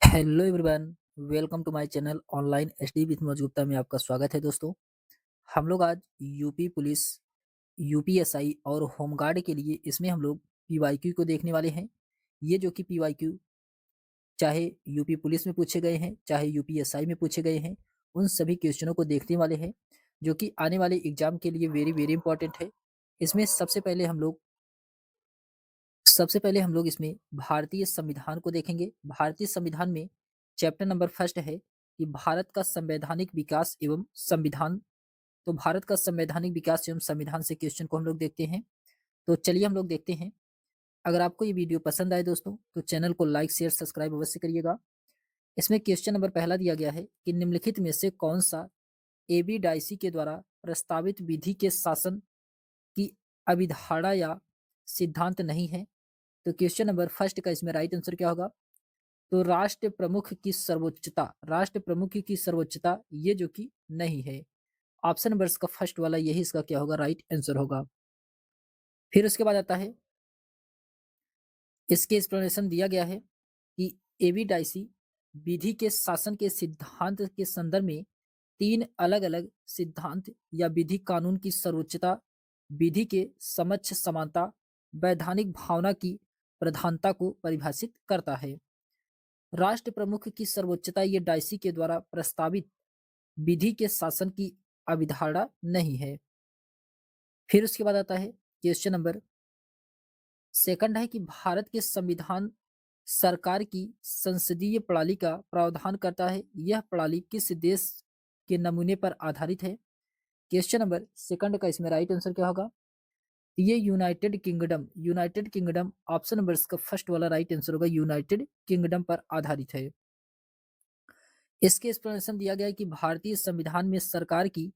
Hello everyone, welcome to my channel online SD with Manoj Gupta में आपका स्वागत है दोस्तों। हम लोग आज यूपी पुलिस, यूपीएसआई और होमगार्ड के लिए इसमें हम लोग पीवाईक्यू को देखने वाले हैं। ये जो कि पीवाईक्यू चाहे यूपी पुलिस में पूछे गए हैं, चाहे यूपीएसआई में पूछे गए हैं, उन सभी क्वेश्चनों को देखने वाले हैं जो कि आने वाले एग्जाम के लिए वेरी वेरी इंपॉर्टेंट है। इसमें सबसे पहले हम लोग इसमें भारतीय संविधान को देखेंगे। भारतीय संविधान में चैप्टर नंबर फर्स्ट है कि भारत का संवैधानिक विकास एवं संविधान। तो भारत का संवैधानिक विकास एवं संविधान से क्वेश्चन को हम लोग देखते हैं। तो चलिए हम लोग देखते हैं। अगर आपको ये वीडियो पसंद आए दोस्तों तो चैनल को लाइक शेयर सब्सक्राइब अवश्य करिएगा। इसमें क्वेश्चन नंबर पहला दिया गया है कि निम्नलिखित में से कौन सा एबी डाइसी के द्वारा प्रस्तावित विधि के शासन की अभिधारणा या सिद्धांत नहीं है। तो क्वेश्चन नंबर फर्स्ट का इसमें राइट आंसर क्या होगा? तो राष्ट्र प्रमुख की सर्वोच्चता ये जो कि नहीं है। ऑप्शन नंबर का फर्स्ट वाला यही इसका क्या होगा? राइट आंसर होगा। फिर उसके बाद आता है, इसके एक्सप्लेनेशन दिया गया है कि एबी डाइसी विधि के शासन के सिद्धांत के संदर्भ में तीन अलग अलग सिद्धांत या विधि कानून की सर्वोच्चता, विधि के समक्ष समानता, वैधानिक भावना की प्रधानता को परिभाषित करता है। राष्ट्र प्रमुख की सर्वोच्चता ये डाइसी के द्वारा प्रस्तावित विधि के शासन की अवधारणा नहीं है। फिर उसके बाद आता है क्वेश्चन नंबर सेकंड है कि भारत के संविधान सरकार की संसदीय प्रणाली का प्रावधान करता है। यह प्रणाली किस देश के नमूने पर आधारित है? क्वेश्चन नंबर सेकंड का इसमें राइट आंसर क्या होगा? ये यूनाइटेड किंगडम ऑप्शन नंबर इसका फर्स्ट वाला राइट आंसर होगा। यूनाइटेड किंगडम पर आधारित है। इसके एक्सप्लेनेशन दिया गया है कि भारतीय संविधान में सरकार की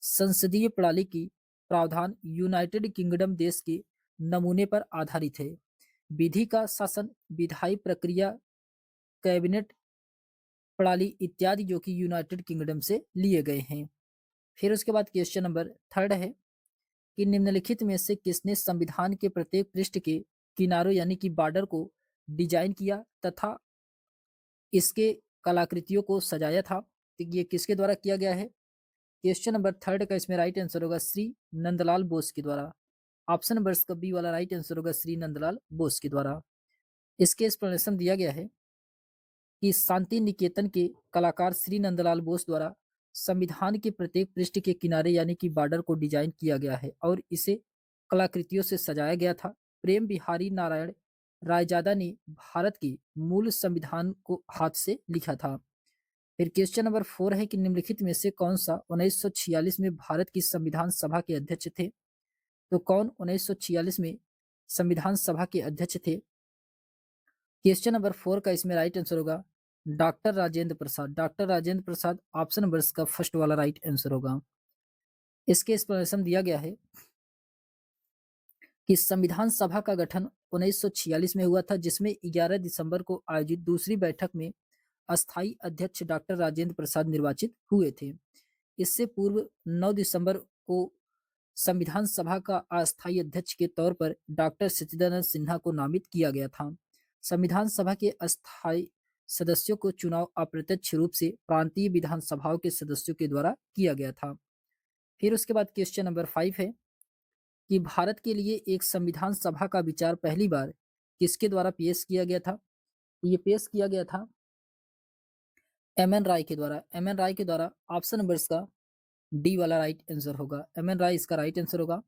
संसदीय प्रणाली की प्रावधान यूनाइटेड किंगडम देश के नमूने पर आधारित है। विधि का शासन, विधायी प्रक्रिया, कैबिनेट प्रणाली इत्यादि जो कि यूनाइटेड किंगडम से लिए गए हैं। फिर उसके बाद क्वेश्चन नंबर थर्ड है कि निम्नलिखित में से किसने संविधान के प्रत्येक पृष्ठ के किनारों यानी कि बॉर्डर को डिजाइन किया तथा इसके कलाकृतियों को सजाया था? तो ये किसके द्वारा किया गया है? क्वेश्चन नंबर थर्ड का इसमें राइट आंसर होगा श्री नंदलाल बोस के द्वारा। ऑप्शन नंबर का बी वाला राइट आंसर होगा श्री नंदलाल बोस के द्वारा। इसके एक्सप्लेनेशन दिया गया है कि शांति निकेतन के कलाकार श्री नंदलाल बोस द्वारा संविधान के प्रत्येक पृष्ठ के किनारे यानी कि बॉर्डर को डिजाइन किया गया है और इसे कलाकृतियों से सजाया गया था। प्रेम बिहारी नारायण रायजादा ने भारत के मूल संविधान को हाथ से लिखा था। फिर क्वेश्चन नंबर फोर है कि निम्नलिखित में से कौन सा 1946 में भारत की संविधान सभा के अध्यक्ष थे? तो कौन 1946 में संविधान सभा के अध्यक्ष थे? क्वेश्चन नंबर फोर का इसमें राइट आंसर होगा doctor Rajendra Prasad. Doctor Rajendra Prasad option number का फर्स्ट वाला राइट आंसर होगा। इसके एक्सप्लेनेशन दिया गया है कि संविधान सभा का गठन 1946 में हुआ था, जिसमें 11 दिसंबर को आयोजित दूसरी बैठक में अस्थायी अध्यक्ष डॉक्टर राजेंद्र प्रसाद निर्वाचित हुए थे। इससे पूर्व 9 दिसंबर को संविधान सभा का अस्थायी अध्यक्ष के तौर पर डॉक्टर सच्चिदानंद सिन्हा को नामित किया गया था। संविधान सभा के अस्थायी सदस्यों को चुनाव अप्रत्यक्ष रूप से प्रांतीय विधानसभाओं के सदस्यों के द्वारा किया गया था। फिर उसके बाद क्वेश्चन नंबर 5 है कि भारत के लिए एक संविधान सभा का विचार पहली बार किसके द्वारा पेश किया गया था? ये पेश किया गया था एम एन राय के द्वारा। एम एन राय के द्वारा ऑप्शन नंबर का डी वाला राइट आंसर होगा। एम एन राय इसका राइट आंसर होगा।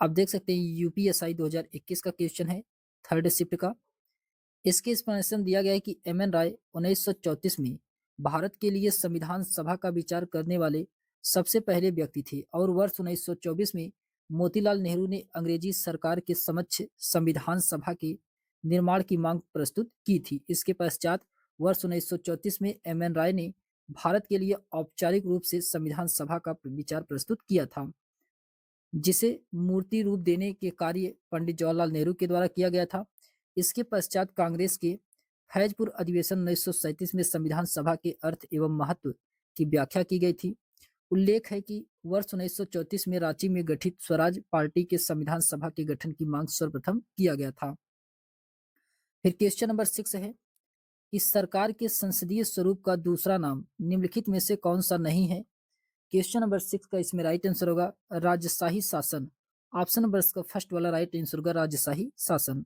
आप देख सकते हैं यूपीएसआई 2021 का क्वेश्चन है, थर्ड शिफ्ट का। इसके एक्सप्लेनेशन दिया गया है कि एम एन राय 1934 में भारत के लिए संविधान सभा का विचार करने वाले सबसे पहले व्यक्ति थे और वर्ष 1924 में मोतीलाल नेहरू ने अंग्रेजी सरकार के समक्ष संविधान सभा के निर्माण की मांग प्रस्तुत की थी। इसके पश्चात वर्ष 1934 में एम एन राय ने भारत के लिए औपचारिक रूप से संविधान सभा का विचार प्रस्तुत किया था, जिसे मूर्ति रूप देने के कार्य पंडित जवाहरलाल नेहरू के द्वारा किया गया था। इसके पश्चात कांग्रेस के फैजपुर अधिवेशन 1937 में संविधान सभा के अर्थ एवं महत्व की व्याख्या की गई थी। उल्लेख है कि वर्ष 1934 में रांची में गठित स्वराज पार्टी के संविधान सभा के गठन की मांग सर्वप्रथम किया गया था। फिर क्वेश्चन नंबर 6 है कि सरकार के संसदीय स्वरूप का दूसरा नाम निम्नलिखित में से कौन सा नहीं है? क्वेश्चन नंबर 6 का इसमें राइट आंसर होगा राजशाही शासन। ऑप्शन नंबर इसका फर्स्ट वाला राइट आंसर होगा राजशाही शासन।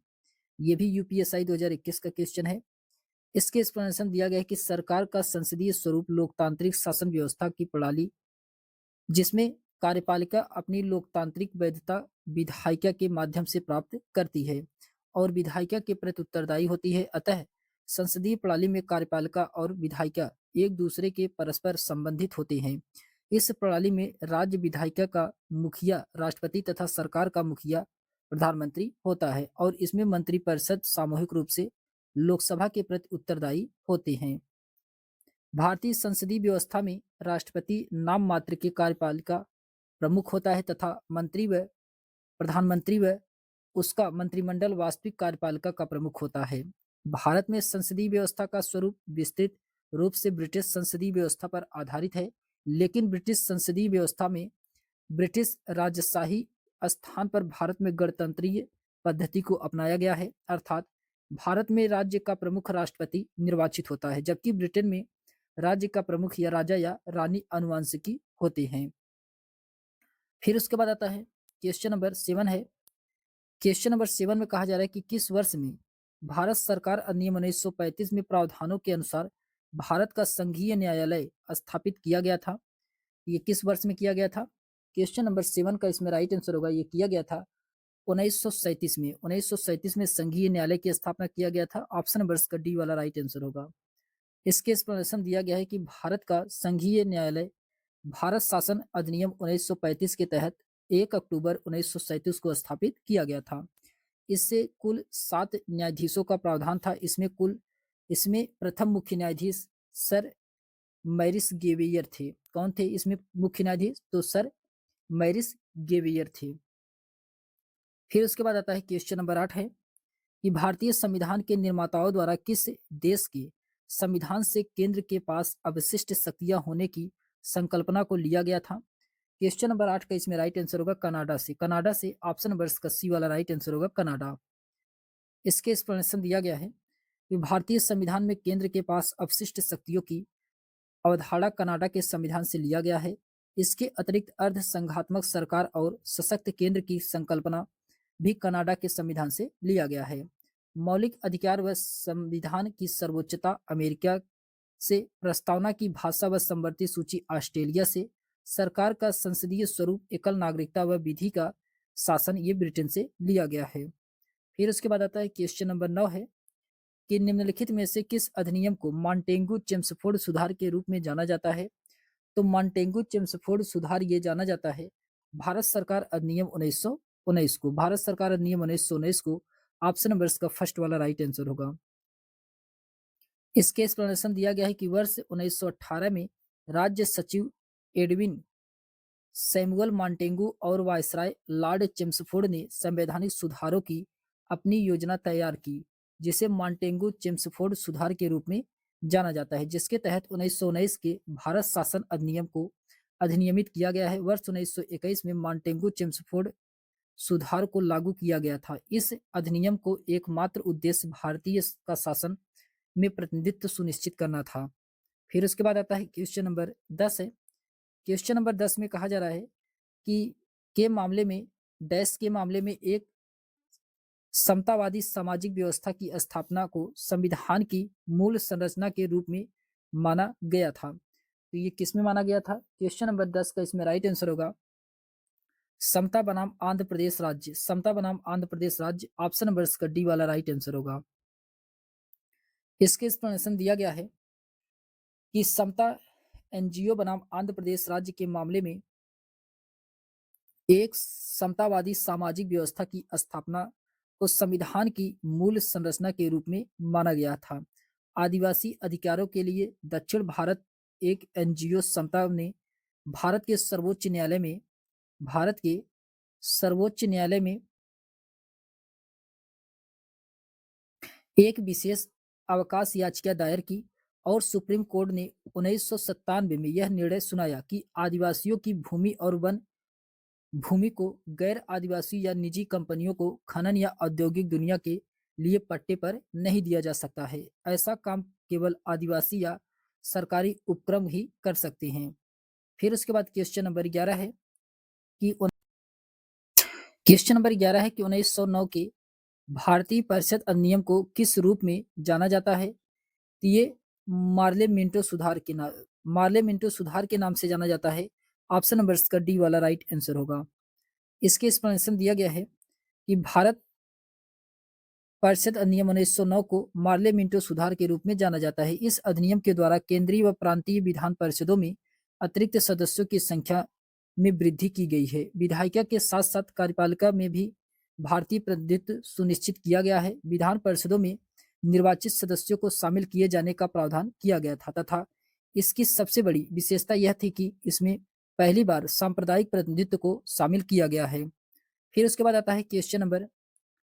ये भी यूपीएसआई 2021 का क्वेश्चन है। इसके एक्सप्लेनेशन दिया गया है कि सरकार का संसदीय स्वरूप लोकतांत्रिक शासन व्यवस्था की प्रणाली जिसमें कार्यपालिका अपनी लोकतांत्रिक वैधता विधायिका के माध्यम से प्राप्त करती है और विधायिका के प्रति उत्तरदायी होती है। अतः संसदीय प्रणाली में कार्यपालिका और विधायिका एक दूसरे के परस्पर संबंधित होते हैं। इस प्रणाली में राज्य विधायिका का मुखिया राष्ट्रपति तथा सरकार का मुखिया प्रधानमंत्री होता है और इसमें मंत्रिपरिषद सामूहिक रूप से लोकसभा के प्रति उत्तरदायी होते हैं। भारतीय संसदीय व्यवस्था में राष्ट्रपति नाम मात्र के कार्यपालिका प्रमुख होता है तथा मंत्री व प्रधानमंत्री व उसका मंत्रिमंडल वास्तविक कार्यपालिका का प्रमुख होता है। भारत में संसदीय व्यवस्था का स्वरूप विस्तृत रूप से ब्रिटिश संसदीय व्यवस्था पर आधारित है, लेकिन ब्रिटिश संसदीय व्यवस्था में ब्रिटिश राजशाही स्थान पर भारत में गणतंत्रीय पद्धति को अपनाया गया है, अर्थात भारत में राज्य का प्रमुख राष्ट्रपति निर्वाचित होता है, जबकि ब्रिटेन में राज्य का प्रमुख या राजा या रानी अनुवांशिकी होते हैं। फिर उसके बाद आता है क्वेश्चन नंबर 7 है। क्वेश्चन नंबर 7 में कहा जा रहा है कि किस वर्ष में भारत सरकार अधिनियम 1935 में प्रावधानों के अनुसार भारत का संघीय न्यायालय स्थापित किया गया था? ये किस वर्ष में किया गया था? क्वेश्चन नंबर 7 का इसमें राइट आंसर होगा, ये किया गया था 1937 में। 1937 में संघीय न्यायालय की स्थापना किया गया था। ऑप्शन नंबर इसका डी वाला राइट आंसर होगा। इसके एक्सप्लेनेशन दिया गया है कि भारत का संघीय न्यायालय भारत शासन अधिनियम 1935 के तहत 1 अक्टूबर 1937 को स्थापित किया गया था। इससे कुल 7 न्यायाधीशों का प्रावधान था। इसमें प्रथम मुख्य न्यायाधीश सर मैरिस गेवियर थे। कौन थे इसमें मुख्य न्यायाधीश? तो सर मैरिस गेवियर थे। फिर उसके बाद आता है क्वेश्चन नंबर 8 है कि भारतीय संविधान के निर्माताओं द्वारा किस देश के संविधान से केंद्र के पास अवशिष्ट शक्तियां होने की संकल्पना को लिया गया था? क्वेश्चन नंबर 8 का इसमें राइट आंसर होगा कनाडा से। कनाडा से ऑप्शन नंबर का सी वाला राइट आंसर होगा कनाडा। इसके एक्सप्लेनेशन दिया गया है कि भारतीय संविधान में केंद्र के पास अवशिष्ट शक्तियों की अवधारणा कनाडा के संविधान से लिया गया है। इसके अतिरिक्त अर्ध संघात्मक सरकार और सशक्त केंद्र की संकल्पना भी कनाडा के संविधान से लिया गया है। मौलिक अधिकार व संविधान की सर्वोच्चता अमेरिका से, प्रस्तावना की भाषा व संवर्ती सूची ऑस्ट्रेलिया से, सरकार का संसदीय स्वरूप एकल नागरिकता व विधि का शासन ये ब्रिटेन से लिया गया है। फिर उसके बाद आता है क्वेश्चन नंबर 9 है कि निम्नलिखित में से किस अधिनियम को मॉन्टेगू चेम्सफोर्ड सुधार के रूप में जाना जाता है? तो मॉन्टेगू चेम्सफोर्ड सुधार ये जाना जाता है भारत सरकार अधिनियम 1919 को। भारत सरकार अधिनियम 1919 को ऑप्शन नंबर इसका फर्स्ट वाला राइट आंसर होगा। इसके एक्सप्लेनेशन दिया गया है कि वर्ष 1918 में राज्य सचिव एडविन सैमुअल मॉन्टेगू और वायसराय लॉर्ड चेम्सफोर्ड ने संवैधानिक सुधारों की अपनी योजना तैयार की, जिसे मॉन्टेगू चेम्सफोर्ड सुधार के रूप में जाना जाता है, जिसके तहत 1919 के भारत शासन अधिनियम को अधिनियमित किया गया है। वर्ष 1921 में मॉन्टेगू चेम्सफोर्ड सुधार को लागू किया गया था। इस अधिनियम को एकमात्र उद्देश्य भारतीय का शासन में प्रतिनिधित्व सुनिश्चित करना था। फिर उसके बाद आता है क्वेश्चन नंबर 10 है। क्वेश्चन नंबर 10 में कहा जा रहा है कि के मामले में डैश के मामले में एक समतावादी सामाजिक व्यवस्था की स्थापना को संविधान की मूल संरचना के रूप में माना गया था। तो ये किस में माना गया था? क्वेश्चन नंबर 10 का इसमें राइट आंसर होगा समता बनाम आंध्र प्रदेश राज्य। समता बनाम आंध्र प्रदेश राज्य ऑप्शन नंबर इसका डी वाला राइट आंसर होगा। इसके एक्सप्लेनेशन दिया गया है कि समता एनजीओ बनाम आंध्र प्रदेश राज्य के मामले में एक समतावादी सामाजिक व्यवस्था की स्थापना को संविधान की मूल संरचना के रूप में माना गया था। आदिवासी अधिकारों के लिए दक्षिण भारत एक एनजीओ समता ने भारत के सर्वोच्च न्यायालय में एक विशेष अवकाश याचिका दायर की और सुप्रीम कोर्ट ने 1997 में यह निर्णय सुनाया कि आदिवासियों की भूमि और वन भूमि को गैर आदिवासी या निजी कंपनियों को खनन या औद्योगिक दुनिया के लिए पट्टे पर नहीं दिया जा सकता है। ऐसा काम केवल आदिवासी या सरकारी उपक्रम ही कर सकते हैं। फिर उसके बाद क्वेश्चन नंबर 11 है कि 1909 के भारतीय परिषद अधिनियम को किस रूप में जाना जाता है? तो ये मार्ले मिंटो सुधार के नाम से जाना जाता है। ऑप्शन नंबर इसका डी वाला राइट आंसर होगा। इसके एक्सप्लेनेशन दिया गया है कि भारत परिषद अधिनियम 1909 को मार्ले मिंटो सुधार के रूप में जाना जाता है। इस अधिनियम के द्वारा केंद्रीय व प्रांतीय विधान परिषदों में अतिरिक्त सदस्यों की संख्या में वृद्धि की गई है। विधायिका के साथ साथ कार्यपालिका में भी भारतीय प्रतिनिधित्व सुनिश्चित किया गया है। विधान परिषदों में निर्वाचित सदस्यों को शामिल किए जाने का प्रावधान किया गया था तथा इसकी सबसे बड़ी विशेषता यह थी कि इसमें पहली बार सांप्रदायिक प्रतिनिधित्व को शामिल किया गया है। फिर उसके बाद आता है क्वेश्चन नंबर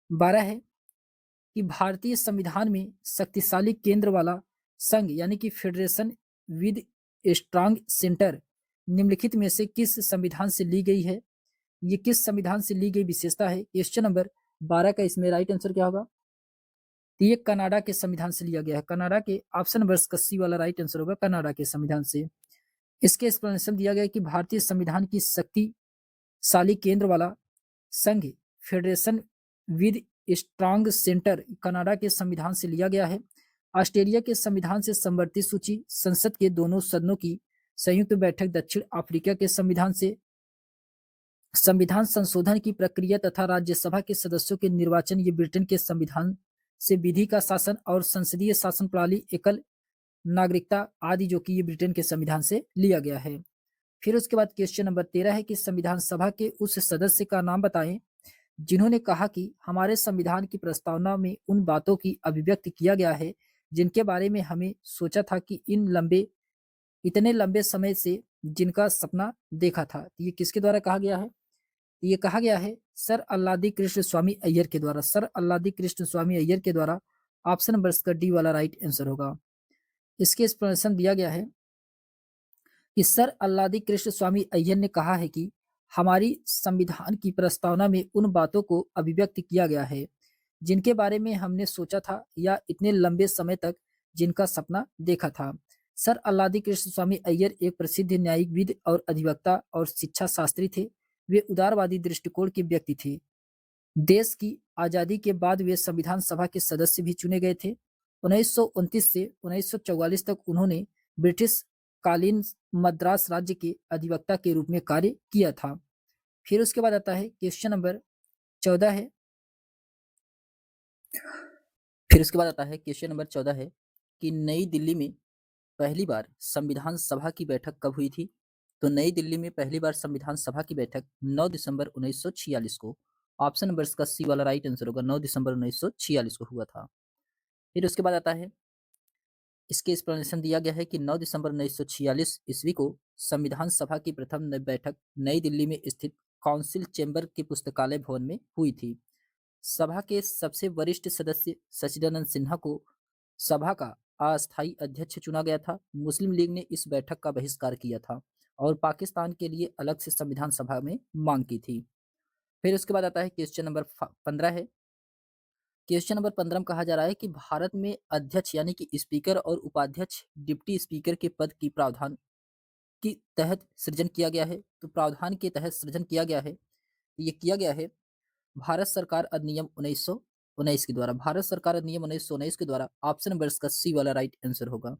12 है कि भारतीय संविधान में शक्तिशाली केंद्र वाला संघ यानी कि फेडरेशन विद स्ट्रांग सेंटर निम्नलिखित में से किस संविधान से ली गई है? ये किस संविधान से ली गई विशेषता है? क्वेश्चन नंबर 12 का इसमें राइट आंसर क्या होगा? तो ये कनाडा के संविधान से लिया गया है। कनाडा के ऑप्शन नंबर सी वाला राइट आंसर होगा, कनाडा के संविधान से। इसके एक्सप्लेनेशन दिया गया है कि भारतीय संविधान की शक्तिशाली केंद्र वाला संघ federation with strong centre Canada के संविधान से लिया गया है। ऑस्ट्रेलिया के संविधान से संवर्धित सूची संसद के दोनों सदनों की संयुक्त बैठक दक्षिण अफ्रीका के संविधान से संविधान संशोधन की प्रक्रिया तथा राज्यसभा के सदस्यों के निर्वाचन ये ब्रिटेन के संविधान से विधि का शासन और संसदीय शासन प्रणाली एकल नागरिकता आदि जो कि ये ब्रिटेन के संविधान से लिया गया है। फिर उसके बाद क्वेश्चन नंबर 13 है कि संविधान सभा के उस सदस्य का नाम बताएं जिन्होंने कहा कि हमारे संविधान की प्रस्तावना में उन बातों की अभिव्यक्ति किया गया है जिनके बारे में हमें सोचा था कि इतने लंबे समय से जिनका सपना देखा था। ये किसके द्वारा कहा गया है? ये कहा गया है सर अल्लादी कृष्ण स्वामी अय्यर के द्वारा। सर अल्लादी कृष्ण स्वामी अय्यर के द्वारा। ऑप्शन नंबर इसका डी वाला राइट आंसर होगा। इसके एक्सप्लेनेशन दिया गया है कि सर अल्लादी कृष्ण स्वामी अय्यर ने कहा है कि हमारी संविधान की प्रस्तावना में उन बातों को अभिव्यक्त किया गया है जिनके बारे में हमने सोचा था या इतने लंबे समय तक जिनका सपना देखा था। सर अल्लादी कृष्ण स्वामी अय्यर एक प्रसिद्ध न्यायिकविद और अधिवक्ता और शिक्षा शास्त्री थे। वे उदारवादी दृष्टिकोण के व्यक्ति थे। देश की आजादी के बाद वे संविधान सभा के सदस्य भी चुने गए थे। 1929 से 1944 तक उन्होंने ब्रिटिश कालीन मद्रास राज्य के अधिवक्ता के रूप में कार्य किया था। फिर उसके बाद आता है क्वेश्चन नंबर 14 है। फिर उसके बाद आता है क्वेश्चन नंबर 14 है कि नई दिल्ली में पहली बार संविधान सभा की बैठक कब हुई थी? तो नई दिल्ली में पहली बार संविधान सभा की बैठक 9 दिसंबर 1946 को। ऑप्शन नंबर इसका सी वाला राइट आंसर होगा, 9 दिसंबर 1946 को हुआ था। फिर उसके बाद आता है इसके एक्सप्लेनेशन दिया गया है कि 9 दिसंबर 1946 ईस्वी को संविधान सभा की प्रथम बैठक नई दिल्ली में स्थित काउंसिल चेंबर के पुस्तकालय भवन में हुई थी। सभा के सबसे वरिष्ठ सदस्य सच्चिदानंद सिन्हा को सभा का अस्थायी अध्यक्ष चुना गया था। मुस्लिम लीग ने इस बैठक का बहिष्कार किया था और पाकिस्तान के लिए अलग से संविधान सभा में मांग की थी। फिर उसके बाद आता है क्वेश्चन नंबर 15 है। क्वेश्चन नंबर 15 में कहा जा रहा है कि भारत में अध्यक्ष यानी कि स्पीकर और उपाध्यक्ष डिप्टी स्पीकर के पद की प्रावधान के तहत सृजन किया गया है। तो प्रावधान के तहत सृजन किया गया है, ये किया गया है भारत सरकार अधिनियम 1919 के द्वारा। भारत सरकार अधिनियम 1919 के द्वारा। ऑप्शन नंबर इसका सी वाला राइट आंसर होगा।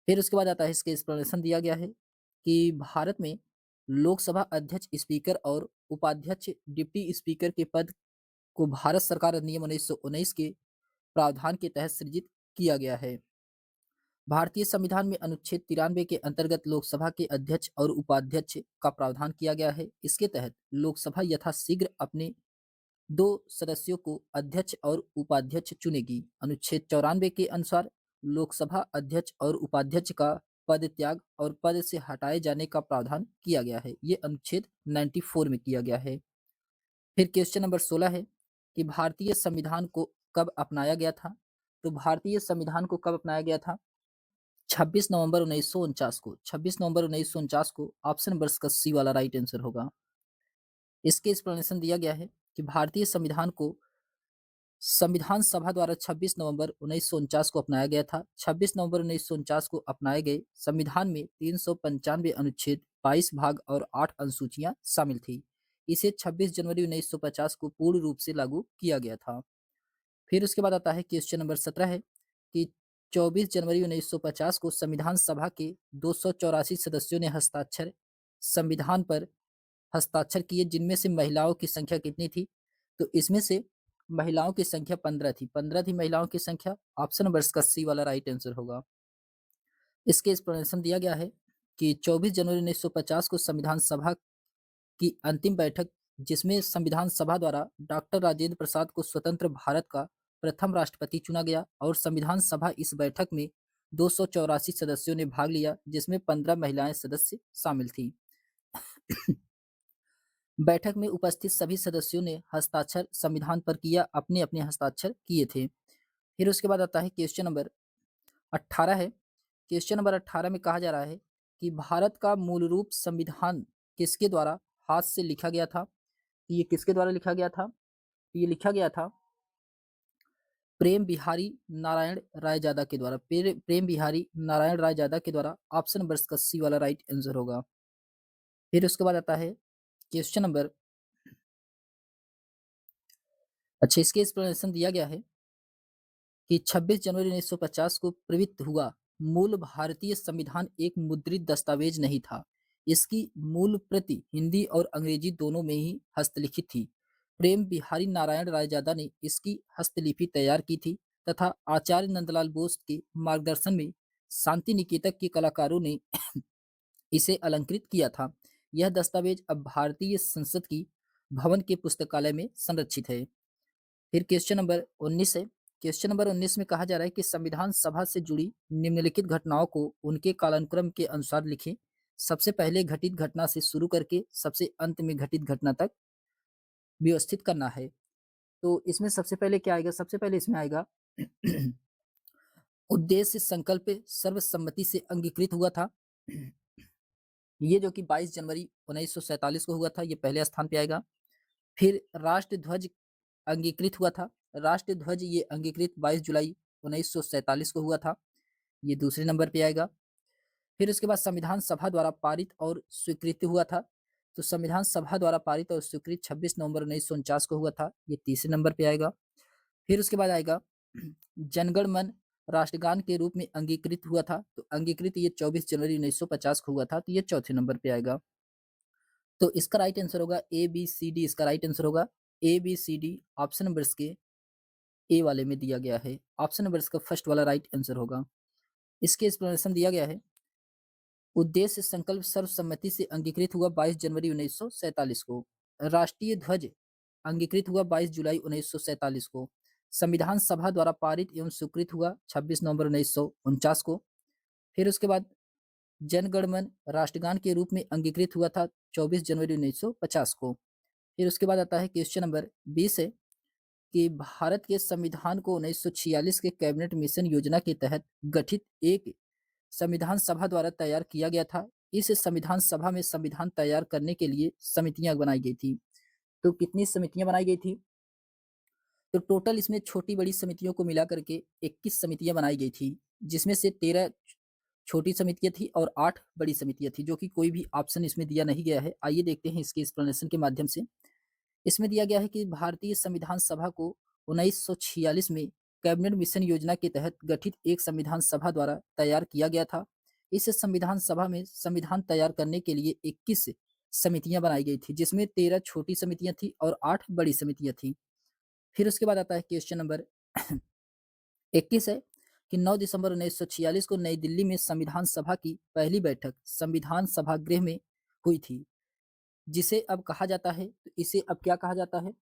फिर उसके बाद आता है इसके एक्सप्लेनेशन दिया गया है कि भारत में लोकसभा अध्यक्ष स्पीकर और उपाध्यक्ष डिप्टी स्पीकर के पद को भारत सरकार अधिनियम 1919 के प्रावधान के तहत सृजित किया गया है। भारतीय संविधान में अनुच्छेद 93 के अंतर्गत लोकसभा के अध्यक्ष और उपाध्यक्ष का प्रावधान किया गया है। इसके तहत लोकसभा यथाशीघ्र अपने 2 सदस्यों को अध्यक्ष और उपाध्यक्ष चुनेगी। अनुच्छेद 94 के अनुसार लोकसभा अध्यक्ष और उपाध्यक्ष का पद त्याग और पद से हटाए जाने का प्रावधान किया गया है। ये अनुच्छेद 94 में किया गया है। फिर क्वेश्चन नंबर 16 है कि भारतीय संविधान को कब अपनाया गया था? तो भारतीय संविधान को कब अपनाया गया था? 26 नवंबर 1949 को। 26 नवंबर 1949 को। ऑप्शन नंबर इसका सी वाला राइट आंसर होगा। इसके एक्सप्लेनेशन दिया गया है कि भारतीय संविधान को संविधान सभा द्वारा 26 नवंबर 1949 को अपनाया गया था। 26 नवंबर 1949 को अपनाए गए संविधान में 395 अनुच्छेद, 22 भाग और 8 अनुसूचियां शामिल थी। इसे 26 जनवरी 1950 को पूर्ण रूप से लागू किया गया था। फिर उसके बाद आता है क्वेश्चन नंबर 17 है कि 24 जनवरी 1950 को संविधान सभा के 284 सदस्यों ने संविधान पर हस्ताक्षर किए, जिनमें से महिलाओं की संख्या कितनी थी? तो इसमें से महिलाओं की संख्या 15 थी। 15 थी महिलाओं की संख्या। ऑप्शन नंबर इसका सी वाला राइट आंसर होगा। इसके एक्सप्लेनेशन दिया गया है कि 24 जनवरी 1950 को संविधान सभा की अंतिम बैठक, जिसमें संविधान सभा द्वारा डॉक्टर राजेंद्र प्रसाद को स्वतंत्र भारत का प्रथम राष्ट्रपति चुना गया और संविधान सभा इस बैठक में 284 सदस्यों ने भाग लिया, जिसमें 15 महिलाएं सदस्य शामिल थी। बैठक में उपस्थित सभी सदस्यों ने हस्ताक्षर संविधान पर किया, अपने अपने हस्ताक्षर किए थे। फिर उसके बाद आता है क्वेश्चन नंबर 18 है। क्वेश्चन नंबर 18 में कहा जा रहा है कि भारत का मूल रूप संविधान किसके द्वारा हाथ से लिखा गया था? ये किसके द्वारा लिखा गया था? ये लिखा गया था प्रेम बिहारी नारायण रायजादा के द्वारा। प्रेम बिहारी नारायण रायजादा के द्वारा। ऑप्शन नंबर इसका सी वाला राइट आंसर होगा। फिर उसके बाद आता है क्वेश्चन नंबर, अच्छा इसके एक्सप्लेनेशन दिया गया है कि 26 जनवरी 1950 को प्रवृत्त हुआ मूल भारतीय संविधान एक मुद्रित दस्तावेज नहीं था। इसकी मूल प्रति हिंदी और अंग्रेजी दोनों में ही हस्तलिखित थी। प्रेम बिहारी नारायण रायजादा ने इसकी हस्तलिपि तैयार की थी तथा आचार्य नंदलाल बोस के मार्गदर्शन में शांति निकेतन के कलाकारों ने इसे अलंकृत किया था। यह दस्तावेज अब भारतीय संसद की भवन के पुस्तकालय में संरक्षित है। फिर क्वेश्चन नंबर 19 है। क्वेश्चन नंबर 19 में कहा जा रहा है कि संविधान सभा से जुड़ी निम्नलिखित घटनाओं को उनके कालानुक्रम के अनुसार लिखें। सबसे पहले घटित घटना से शुरू करके सबसे अंत में घटित घटना तक व्यवस्थित करना है। तो इसमें सबसे पहले क्या आएगा? सबसे पहले इसमें आएगा उद्देश्य संकल्प सर्वसम्मति से अंगीकृत हुआ था। ये जो कि 22 जनवरी 1947 को हुआ था, ये पहले स्थान पे आएगा। फिर राष्ट्र ध्वज अंगीकृत हुआ था। राष्ट्र ध्वज ये अंगीकृत 22 जुलाई 1947 को हुआ था, ये दूसरे नंबर पे आएगा। फिर उसके बाद संविधान सभा द्वारा पारित और स्वीकृत हुआ था। तो संविधान सभा द्वारा पारित और स्वीकृत 26 नवंबर 1949 को हुआ था, ये तीसरे नंबर पे आएगा। फिर उसके बाद आएगा जनगण मन राष्ट्रगान के रूप में अंगीकृत हुआ था। तो अंगीकृत ये 24 जनवरी 1950 को हुआ था, तो ये चौथे नंबर पे आएगा। तो इसका राइट आंसर होगा ए बी सी डी। इसका राइट आंसर होगा A B C D. Option number इसके ए वाले में दिया गया है। ऑप्शन नंबर इसका फर्स्ट वाला राइट आंसर होगा। इसके एक्सप्लेनेशन दिया गया है उद्देश्य संकल्प सर्वसम्मति से अंगीकृत हुआ 22 जनवरी 1947 को। राष्ट्रीय ध्वज अंगीकृत हुआ 22 जुलाई 1947 को। संविधान सभा द्वारा पारित एवं स्वीकृत हुआ 26 नवंबर 1949 को। फिर उसके बाद जनगण मन राष्ट्रगान के रूप में अंगीकृत हुआ था 24 जनवरी 1950 को। फिर उसके बाद आता है क्वेश्चन नंबर 20 है कि भारत के संविधान को 1946 के कैबिनेट मिशन योजना के तहत गठित एक संविधान सभा द्वारा तैयार किया गया था। इस संविधान सभा में संविधान तैयार करने के लिए समितियां बनाई गई थी। तो कितनी समितियां बनाई गई थी? तो टोटल इसमें छोटी बड़ी समितियों को मिला करके 21 समितियां बनाई गई थी, जिसमें से 13 छोटी समितियां थी और 8 बड़ी समितियां थी, जो कि कोई भी ऑप्शन इसमें दिया नहीं गया है। आइए देखते हैं इसके एक्सप्लेनेशन के माध्यम से। इसमें दिया गया है कि भारतीय संविधान सभा को 1946 में कैबिनेट मिशन योजना के तहत गठित एक संविधान सभा द्वारा तैयार किया गया था। इस संविधान सभा में संविधान तैयार करने के लिए 21 समितियां बनाई गई थी, जिसमें 13 छोटी समितियां थी और 8 बड़ी समितियां थी। फिर उसके बाद आता है क्वेश्चन नंबर 21 है कि 9 दिसंबर 1946 को नई दिल्ली में संविधान सभा की पहली बैठक संविधान सभागृह में हुई थी, जिसे अब कहा जाता है, तो इसे अब क्या कहा जाता है?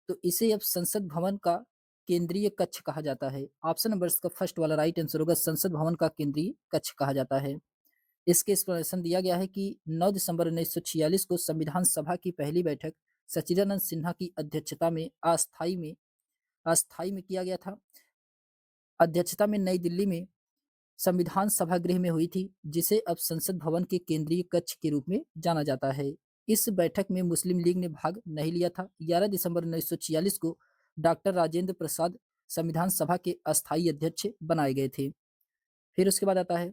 तो इसे अब संसद भवन का केंद्रीय कक्ष कहा जाता है। ऑप्शन नंबर इसका फर्स्ट वाला राइट आंसर होगा, संसद भवन का केंद्रीय कक्ष कहा जाता है। इसके एक्सप्लेनेशन दिया गया है कि 9 दिसंबर 1946 को संविधान सभा की पहली बैठक सच्चिदानंद सिन्हा की अस्थाई में किया गया था। अध्यक्षता में नई दिल्ली में संविधान सभागृह में हुई थी, जिसे अब संसद भवन के केंद्रीय कक्ष के रूप में जाना जाता है। इस बैठक में मुस्लिम लीग ने भाग नहीं लिया था। 11 दिसंबर 1946 को डॉक्टर राजेंद्र प्रसाद संविधान सभा के अस्थायी अध्यक्ष बनाए गए थे। फिर उसके बाद आता है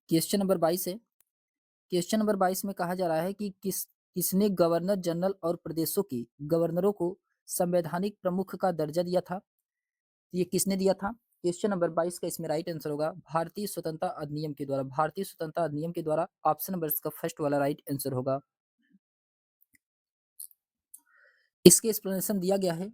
क्वेश्चन नंबर 22 है। क्वेश्चन नंबर 22 में कहा जा रहा है कि किसने गवर्नर जनरल और प्रदेशों के गवर्नरों को संवैधानिक प्रमुख का दर्जा दिया था? ये किसने दिया था? क्वेश्चन नंबर 22 का इसमें राइट आंसर होगा भारतीय स्वतंत्रता अधिनियम के द्वारा। भारतीय स्वतंत्रता अधिनियम के द्वारा ऑप्शन नंबर इसका फर्स्ट वाला राइट आंसर होगा। इसके एक्सप्लेनेशन दिया गया है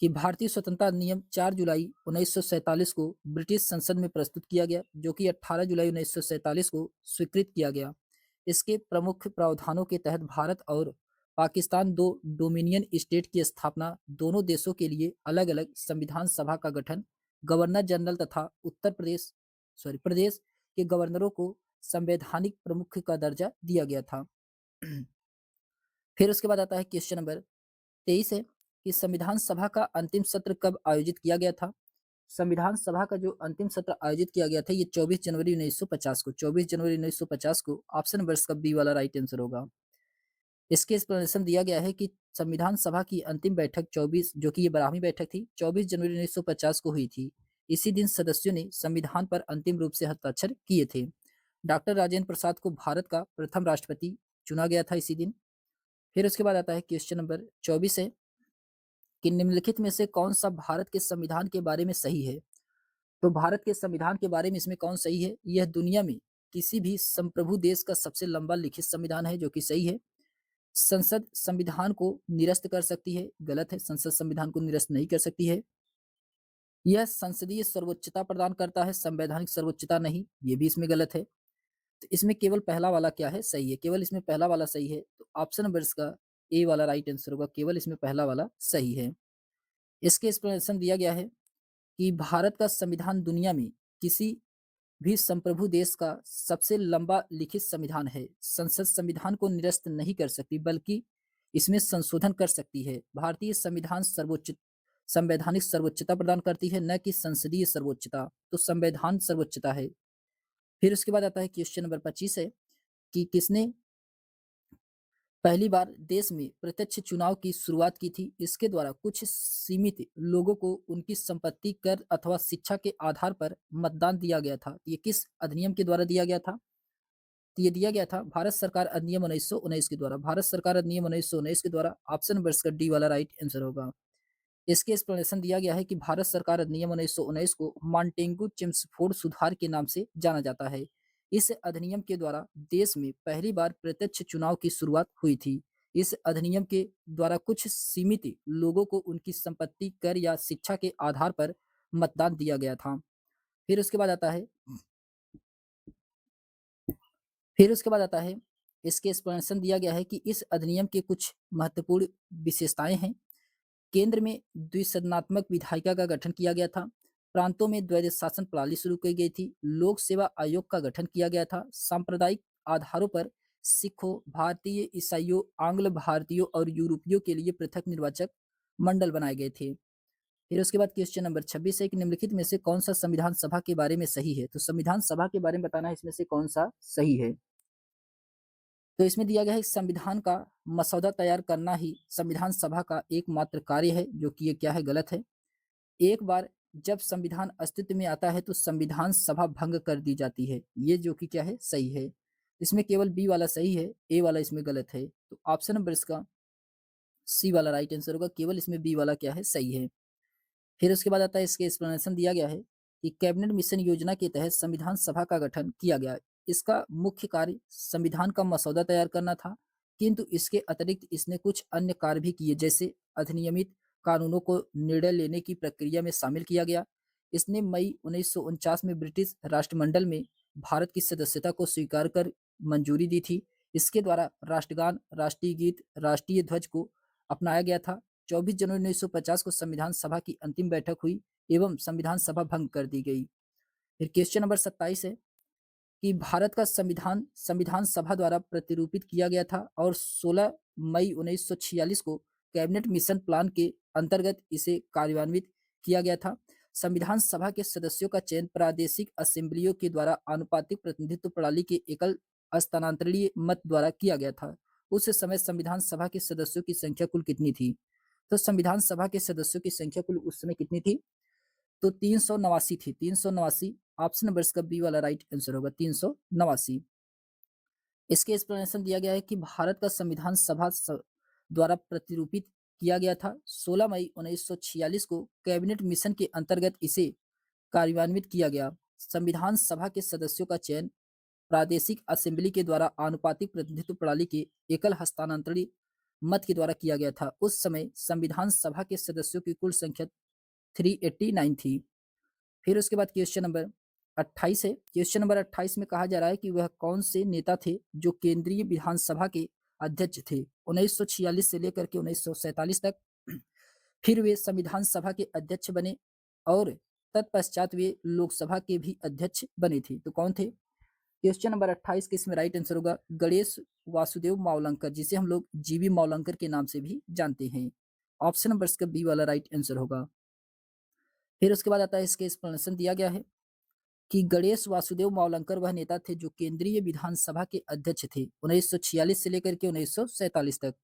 कि भारतीय स्वतंत्रता अधिनियम 4 जुलाई 1947 को ब्रिटिश संसद में प्रस्तुत किया गया, जो कि 18 जुलाई 1947 को स्वीकृत किया गया। इसके प्रमुख प्रावधानों के तहत भारत और पाकिस्तान दो डोमिनियन स्टेट की स्थापना, दोनों देशों के लिए अलग अलग संविधान सभा का गठन, गवर्नर जनरल तथा प्रदेश के गवर्नरों को संवैधानिक प्रमुख का दर्जा दिया गया था। फिर उसके बाद आता है क्वेश्चन नंबर 23 है कि संविधान सभा का अंतिम सत्र कब आयोजित किया गया था? संविधान सभा का जो अंतिम सत्र आयोजित किया गया था ये 24 जनवरी 1950 को, 24 जनवरी 1950 को। ऑप्शन नंबर इसका बी वाला राइट आंसर होगा। इसके एक्सप्लेनेशन दिया गया है कि संविधान सभा की अंतिम बैठक 24 जो कि ये 12वीं बैठक थी, 24 जनवरी 1950 को हुई थी। इसी दिन सदस्यों ने संविधान पर अंतिम रूप से हस्ताक्षर किए थे। डॉक्टर राजेंद्र प्रसाद को भारत का प्रथम राष्ट्रपति चुना गया था इसी दिन। फिर उसके बाद आता है क्वेश्चन नंबर 24 है कि निम्नलिखित में से कौन सा भारत के संविधान के बारे में सही है? तो भारत के संविधान के बारे में इसमें कौन सही है? यह दुनिया में किसी भी संप्रभु देश का सबसे लंबा लिखित संविधान है, जो कि सही है। संसद संविधान को निरस्त कर सकती है, गलत है। संसद संविधान को निरस्त नहीं कर सकती है। यह संसदीय सर्वोच्चता प्रदान करता है, संवैधानिक सर्वोच्चता नहीं, ये भी इसमें गलत है। तो इसमें केवल पहला वाला क्या है? सही है। केवल इसमें पहला वाला सही है, तो ऑप्शन नंबर इसका ए वाला राइट आंसर होगा। केवल इसमें पहला वाला सही है। इसके एक्सप्लेनेशन दिया गया है कि भारत का संविधान दुनिया में किसी भी संप्रभु देश का सबसे लंबा लिखित संविधान है। संसद संविधान को निरस्त नहीं कर सकती, बल्कि इसमें संशोधन कर सकती है। भारतीय संविधान संवैधानिक सर्वोच्चता प्रदान करती है, न कि संसदीय सर्वोच्चता। तो संवैधान सर्वोच्चता है। फिर उसके बाद आता है क्वेश्चन नंबर 25 है कि किसने पहली बार देश में प्रत्यक्ष चुनाव की शुरुआत की थी? इसके द्वारा कुछ सीमित लोगों को उनकी संपत्ति, कर अथवा शिक्षा के आधार पर मतदान दिया गया था। ये किस अधिनियम के द्वारा दिया गया था? तो ये दिया गया था भारत सरकार अधिनियम 1919 के द्वारा। भारत सरकार अधिनियम 1919 के द्वारा। ऑप्शन नंबर इसका डी वाला राइट आंसर होगा। इसके एक्सप्लेनेशन दिया गया है कि भारत सरकार अधिनियम 1919 को मॉन्टेग्यू चेम्सफोर्ड सुधार के नाम से जाना जाता है। इस अधिनियम के द्वारा देश में पहली बार प्रत्यक्ष चुनाव की शुरुआत हुई थी। इस अधिनियम के द्वारा कुछ सीमित लोगों को उनकी संपत्ति, कर या शिक्षा के आधार पर मतदान दिया गया था। फिर उसके बाद आता है फिर उसके बाद आता है इसके एक्सप्लेनेशन दिया गया है कि इस अधिनियम के कुछ महत्वपूर्ण विशेषताएं हैं। केंद्र में द्विसदनात्मक विधायिका का गठन किया गया था। प्रांतों में द्वैध शासन प्रणाली शुरू की गई थी। लोक सेवा आयोग का गठन किया गया था। सांप्रदायिक आधारों पर सिखों, भारतीय ईसाइयों, आंग्ल भारतीयों और यूरोपियों के लिए पृथक निर्वाचक मंडल बनाए गए थे। फिर उसके बाद क्वेश्चन नंबर 26 है कि निम्नलिखित में से कौन सा संविधान सभा के बारे में सही है? तो संविधान सभा के बारे में बताना है इसमें से कौन सा सही है। तो इसमें दिया गया है संविधान का मसौदा तैयार करना ही संविधान सभा का एकमात्र कार्य है, जो कि ये क्या है? गलत है। एक बार जब संविधान अस्तित्व में आता है तो संविधान सभा भंग कर दी जाती है, ये जो कि क्या है? सही है। इसमें केवल बी वाला सही है, ए वाला इसमें गलत है। तो ऑप्शन नंबर इसका सी वाला राइट आंसर होगा। केवल इसमें बी वाला क्या है? सही है। फिर उसके बाद आता है इसके एक्सप्लेनेशन दिया गया है कि कैबिनेट मिशन योजना के तहत संविधान सभा का गठन किया गया। इसका मुख्य कार्य संविधान का मसौदा तैयार करना था, किंतु इसके अतिरिक्त इसने कुछ अन्य कार्य भी किए, जैसे अधिनियमित कानूनों को निर्णय लेने की प्रक्रिया में शामिल किया गया। इसने मई 1949 में ब्रिटिश राष्ट्रमंडल में भारत की सदस्यता को स्वीकार कर मंजूरी दी थी। इसके द्वारा राष्ट्रगान, राष्ट्रीय गीत, राष्ट्रीय ध्वज को अपनाया गया था। 24 जनवरी 1950 को संविधान सभा की अंतिम बैठक हुई एवं संविधान सभा भंग कर दी गई। फिर क्वेश्चन नंबर 27 है कि भारत का संविधान संविधान सभा द्वारा प्रतिरूपित किया गया था और 16 मई 1946 को कैबिनेट मिशन प्लान के अंतर्गत इसे कार्यान्वित किया गया था। संविधान सभा के सदस्यों का चयन प्रादेशिक असेंबलियों के द्वारा आनुपातिक प्रतिनिधित्व प्रणाली के एकल स्थानांतरणीय मत द्वारा किया गया था। उस समय संविधान सभा के सदस्यों की संख्या कुल कितनी थी? तो संविधान सभा के सदस्यों की संख्या कुल उस समय कितनी थी? तो 389 थी, 389। ऑप्शन नंबर इसका बी वाला राइट आंसर होगा 389। इसके एक्सप्लेनेशन दिया गया है कि भारत का संविधान सभा द्वारा प्रतिरूपित किया गया था। 16 मई 1946 को कैबिनेट मिशन के अंतर्गत इसे कार्यान्वित किया गया। संविधान सभा के सदस्यों का चयन प्रादेशिक असेंबली के द्वारा आनुपातिक प्रतिनिधित्व प्रणाली के एकल हस्तांतरणीय मत के द्वारा किया गया था। उस समय संविधान सभा के सदस्यों की कुल संख्या 389 थी। फिर उसके बाद क्वेश्चन नंबर 28 है। क्वेश्चन नंबर 28 में कहा जा रहा है कि वह कौन से नेता थे जो केंद्रीय विधानसभा के अध्यक्ष थे 1946 से लेकर के 1947 तक। फिर वे संविधान सभा के अध्यक्ष बने और तत्पश्चात वे लोकसभा के भी अध्यक्ष बने थे। तो कौन थे? क्वेश्चन नंबर 28 के इसमें राइट आंसर होगा गणेश वासुदेव मावलंकर, जिसे हम लोग जीवी मावलंकर के नाम से भी जानते हैं। ऑप्शन नंबर इसका बी वाला राइट आंसर होगा। फिर उसके बाद आता है, इसके एक्सप्लेनेशन दिया गया है कि गणेश वासुदेव मावलंकर वह नेता थे जो केंद्रीय विधानसभा के अध्यक्ष थे 1946 से लेकर के 1947 तक।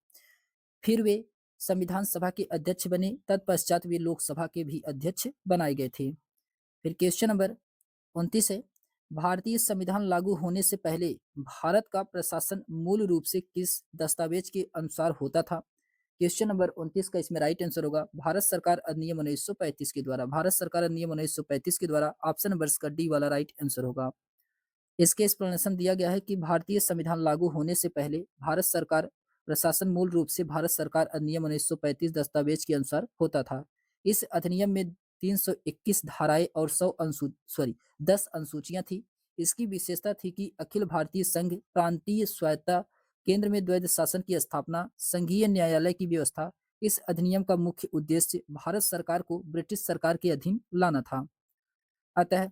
फिर वे संविधान सभा के अध्यक्ष बने, तत्पश्चात वे लोकसभा के भी अध्यक्ष बनाए गए थे। फिर क्वेश्चन नंबर 29 है। भारतीय संविधान लागू होने से पहले भारत का प्रशासन मूल रूप से किस दस्तावेज के अनुसार होता था? क्वेश्चन नंबर 29 का इसमें राइट आंसर होगा भारत सरकार अधिनियम 1935 के द्वारा। भारत सरकार अधिनियम 1935 के द्वारा। ऑप्शन नंबर इसका डी वाला राइट आंसर होगा। इसके एक्सप्लेनेशन दिया गया है कि भारतीय संविधान लागू होने से पहले भारत सरकार प्रशासन मूल रूप से भारत सरकार अधिनियम 1935 दस्तावेज के अनुसार होता था। इस अधिनियम में 321 धाराएं और 10 अनुसूचियां थी। इसकी विशेषता थी कि अखिल भारतीय संघ, प्रांतीय स्वायत्तता, केंद्र में द्वैध शासन की स्थापना, संघीय न्यायालय की व्यवस्था। इस अधिनियम का मुख्य उद्देश्य भारत सरकार को ब्रिटिश सरकार के अधीन लाना था। अतः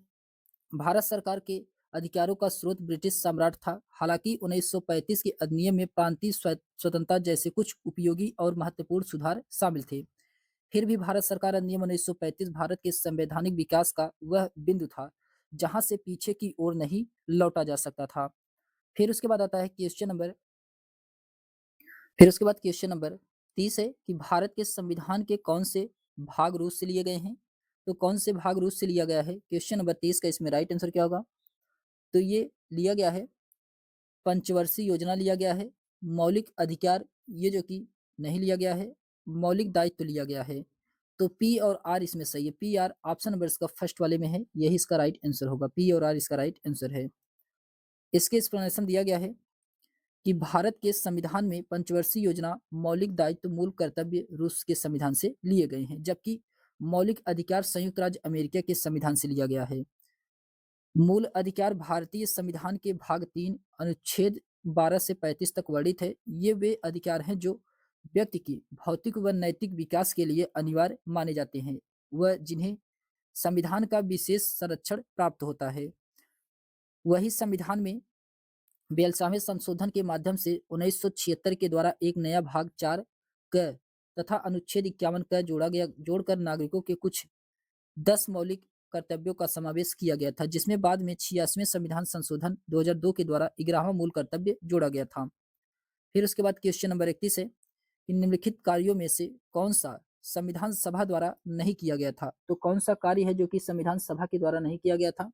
भारत सरकार के अधिकारों का स्रोत ब्रिटिश सम्राट था। हालांकि 1935 के अधिनियम में प्रांतीय स्वतंत्रता जैसे कुछ उपयोगी और महत्वपूर्ण सुधार शामिल थे। फिर भी भारत सरकार अधिनियम 1935 भारत के संवैधानिक विकास का वह बिंदु था जहां से पीछे की ओर नहीं लौटा जा सकता था। फिर उसके बाद आता है क्वेश्चन नंबर फिर उसके बाद क्वेश्चन नंबर 30 है कि भारत के संविधान के कौन से भाग रूस से लिए गए हैं? तो कौन से भाग रूस से लिया गया है? क्वेश्चन नंबर 30 का इसमें राइट आंसर क्या होगा? तो ये लिया गया है पंचवर्षीय योजना लिया गया है, मौलिक अधिकार ये जो कि नहीं लिया गया है, मौलिक दायित्व लिया गया है। तो पी और आर इसमें सही है। पी आर ऑप्शन नंबर इसका फर्स्ट वाले में है, यही इसका राइट आंसर होगा। पी और आर इसका राइट आंसर है। इसके एक्सप्लेनेशन दिया गया है कि भारत के संविधान में पंचवर्षीय योजना, मौलिक दायित्व, मूल कर्तव्य रूस के संविधान से लिए गए हैं, जबकि मौलिक अधिकार संयुक्त राज्य अमेरिका के संविधान से लिया गया है। मूल अधिकार भारतीय संविधान के भाग 3 अनुच्छेद 12 से 35 तक वर्णित है। ये वे अधिकार हैं जो व्यक्ति की भौतिक व नैतिक विकास के लिए अनिवार्य माने जाते हैं, वह जिन्हें संविधान का विशेष संरक्षण प्राप्त होता है। वही संविधान में 42वें संशोधन के माध्यम से 1976 के द्वारा एक नया भाग 4 क तथा अनुच्छेद 51 क जोड़कर नागरिकों के कुछ 10 मौलिक कर्तव्यों का समावेश किया गया था, जिसमें बाद में 86वें संविधान संशोधन 2002 के द्वारा 11वां मूल कर्तव्य जोड़ा गया था। फिर उसके बाद क्वेश्चन नंबर 31 है कि निम्नलिखित कार्यों में से कौन सा संविधान सभा द्वारा नहीं किया गया था? तो कौन सा कार्य है जो कि संविधान सभा के द्वारा नहीं किया गया था?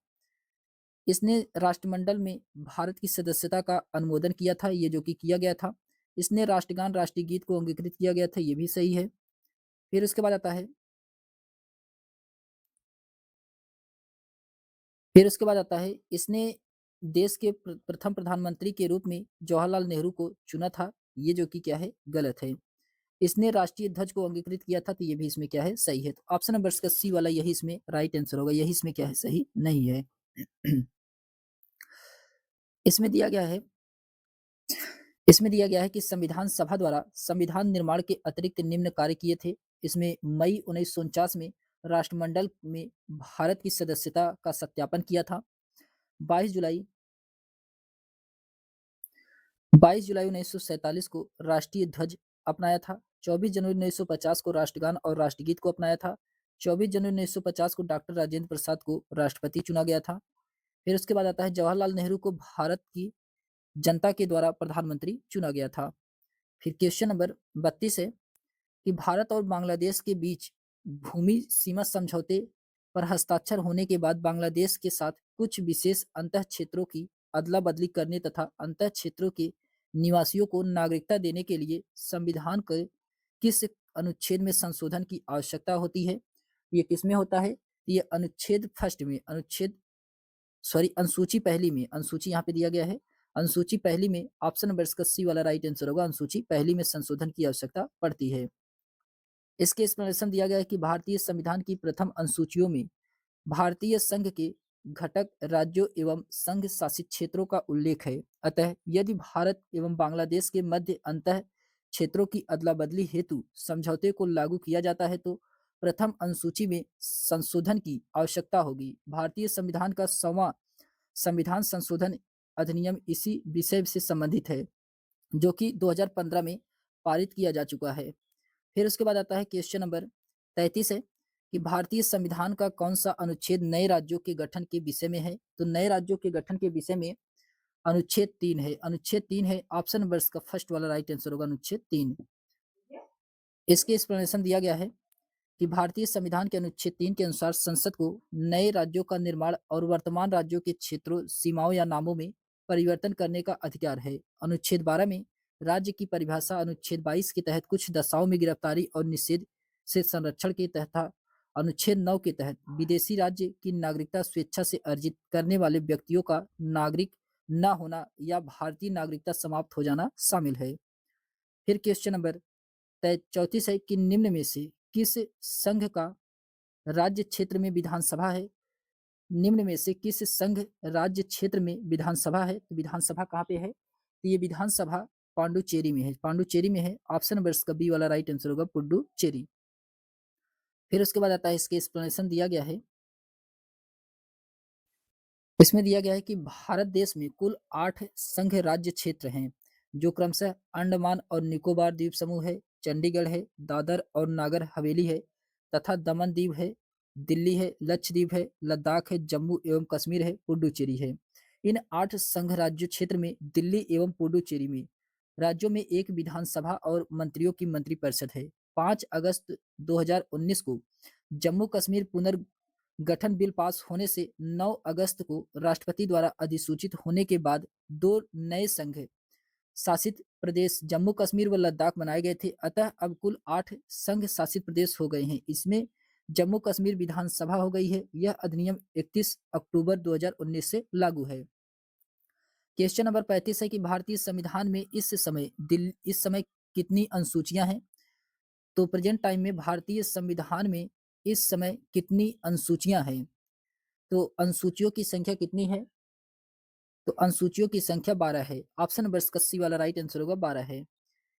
इसने राष्ट्रमंडल में भारत की सदस्यता का अनुमोदन किया था, ये जो कि किया गया था। इसने राष्ट्रगान, राष्ट्रीय गीत को अंगीकृत किया गया था, ये भी सही है। फिर उसके बाद आता है फिर उसके बाद आता है इसने देश के प्रथम प्रधानमंत्री के रूप में जवाहरलाल नेहरू को चुना था, ये जो कि क्या है? गलत है। इसने राष्ट्रीय ध्वज को अंगीकृत किया था, तो ये भी इसमें क्या है? सही है। तो ऑप्शन नंबर इसका सी वाला यही इसमें राइट आंसर होगा, यही इसमें क्या है? सही नहीं है। इसमें दिया गया है इसमें दिया गया है कि संविधान सभा द्वारा संविधान निर्माण के अतिरिक्त निम्न कार्य किए थे। इसमें मई 1949 में राष्ट्रमंडल में भारत की सदस्यता का सत्यापन किया था। 22 जुलाई 22 जुलाई 1947 को राष्ट्रीय ध्वज अपनाया था। 24 जनवरी 1950 को राष्ट्रगान और राष्ट्रगीत को अपनाया था। 24 जनवरी 1950 को डॉक्टर राजेंद्र प्रसाद को राष्ट्रपति चुना गया था। फिर उसके बाद आता है जवाहरलाल नेहरू को भारत की जनता के द्वारा प्रधानमंत्री चुना गया था। फिर क्वेश्चन नंबर 32 है कि भारत और बांग्लादेश के बीच भूमि सीमा समझौते पर हस्ताक्षर होने के बाद बांग्लादेश के साथ कुछ विशेष अंतः क्षेत्रों की अदला बदली करने तथा अंतः क्षेत्रों के निवासियों को नागरिकता देने के लिए संविधान के किस अनुच्छेद में संशोधन की आवश्यकता होती है? ये किसमें होता है? ये अनुच्छेद फर्स्ट में, अनुसूची पहली में, अनुसूची यहाँ पे दिया गया है। अनुसूची पहली में ऑप्शन नंबर इसका सी वाला राइट आंसर होगा। अनुसूची पहली में संशोधन की आवश्यकता पड़ती है। इसके एक्सप्लेनेशन दिया गया है कि भारतीय संविधान की प्रथम अनुसूचियों में भारतीय संघ के घटक राज्यों एवं संघ शासित क्षेत्रों का उल्लेख है। अतः यदि भारत एवं बांग्लादेश के मध्य अंतः क्षेत्रों की अदला बदली हेतु समझौते को लागू किया जाता है तो प्रथम अनुसूची में संशोधन की आवश्यकता होगी। भारतीय संविधान का 100वां संविधान संशोधन अधिनियम इसी विषय से संबंधित है, जो कि 2015 में पारित किया जा चुका है। फिर उसके बाद आता है क्वेश्चन नंबर 33 है कि भारतीय संविधान का कौन सा अनुच्छेद नए राज्यों के गठन के विषय में है? तो नए राज्यों के गठन के विषय में अनुच्छेद 3 है। अनुच्छेद 3 है, ऑप्शन नंबर इसका फर्स्ट वाला राइट आंसर होगा, अनुच्छेद 3। इसके एक्सप्लेनेशन दिया गया है कि भारतीय संविधान के अनुच्छेद 3 के अनुसार संसद को नए राज्यों का निर्माण और वर्तमान राज्यों के क्षेत्रों, सीमाओं या नामों में परिवर्तन करने का अधिकार है। अनुच्छेद 12 में राज्य की परिभाषा, अनुच्छेद 22 के तहत कुछ दशाओं में गिरफ्तारी और निषेध से संरक्षण के तहत, अनुच्छेद 9 के तहत विदेशी राज्य की नागरिकता स्वेच्छा से अर्जित करने वाले व्यक्तियों का नागरिक न होना या भारतीय नागरिकता समाप्त हो जाना शामिल है। फिर क्वेश्चन नंबर 34 है कि निम्न में से किस संघ का राज्य क्षेत्र में विधानसभा है? निम्न में से किस संघ राज्य क्षेत्र में विधानसभा है? तो विधानसभा कहाँ पे है? तो ये विधानसभा पांडुचेरी में है। पांडुचेरी में है। ऑप्शन नंबर इसका बी वाला राइट आंसर होगा, पुडुचेरी। फिर उसके बाद आता है, इसके एक्सप्लेनेशन दिया गया है। इसमें दिया गया है कि भारत देश में कुल 8 संघ राज्य क्षेत्र हैं, जो क्रमशः अंडमान और निकोबार द्वीप समूह है, चंडीगढ़ है, दादर और नागर हवेली है तथा दमन दीव है, दिल्ली है, लक्षद्वीप है, लद्दाख है, जम्मू एवं कश्मीर है, पुडुचेरी है। इन 8 संघ राज्य क्षेत्र में दिल्ली एवं पुडुचेरी में राज्यों में एक विधानसभा और मंत्रियों की मंत्रिपरिषद है। 5 अगस्त 2019 को जम्मू कश्मीर पुनर्गठन बिल पास होने से 9 अगस्त को राष्ट्रपति द्वारा अधिसूचित होने के बाद 2 नए संघ शासित प्रदेश जम्मू कश्मीर व लद्दाख बनाए गए थे। अतः अब कुल 8 संघ शासित प्रदेश हो गए हैं। इसमें जम्मू कश्मीर विधानसभा हो गई है। यह अधिनियम 31 अक्टूबर 2019 से लागू है। क्वेश्चन नंबर 35 है कि भारतीय संविधान में इस समय कितनी अनुसूचियां हैं? तो प्रेजेंट टाइम में भारतीय संविधान में इस समय कितनी अनुसूचियां हैं? तो अनुसूचियों की संख्या कितनी है? तो अनुसूचियों की संख्या 12 है। ऑप्शन नंबर 81 वाला राइट आंसर होगा, 12 है।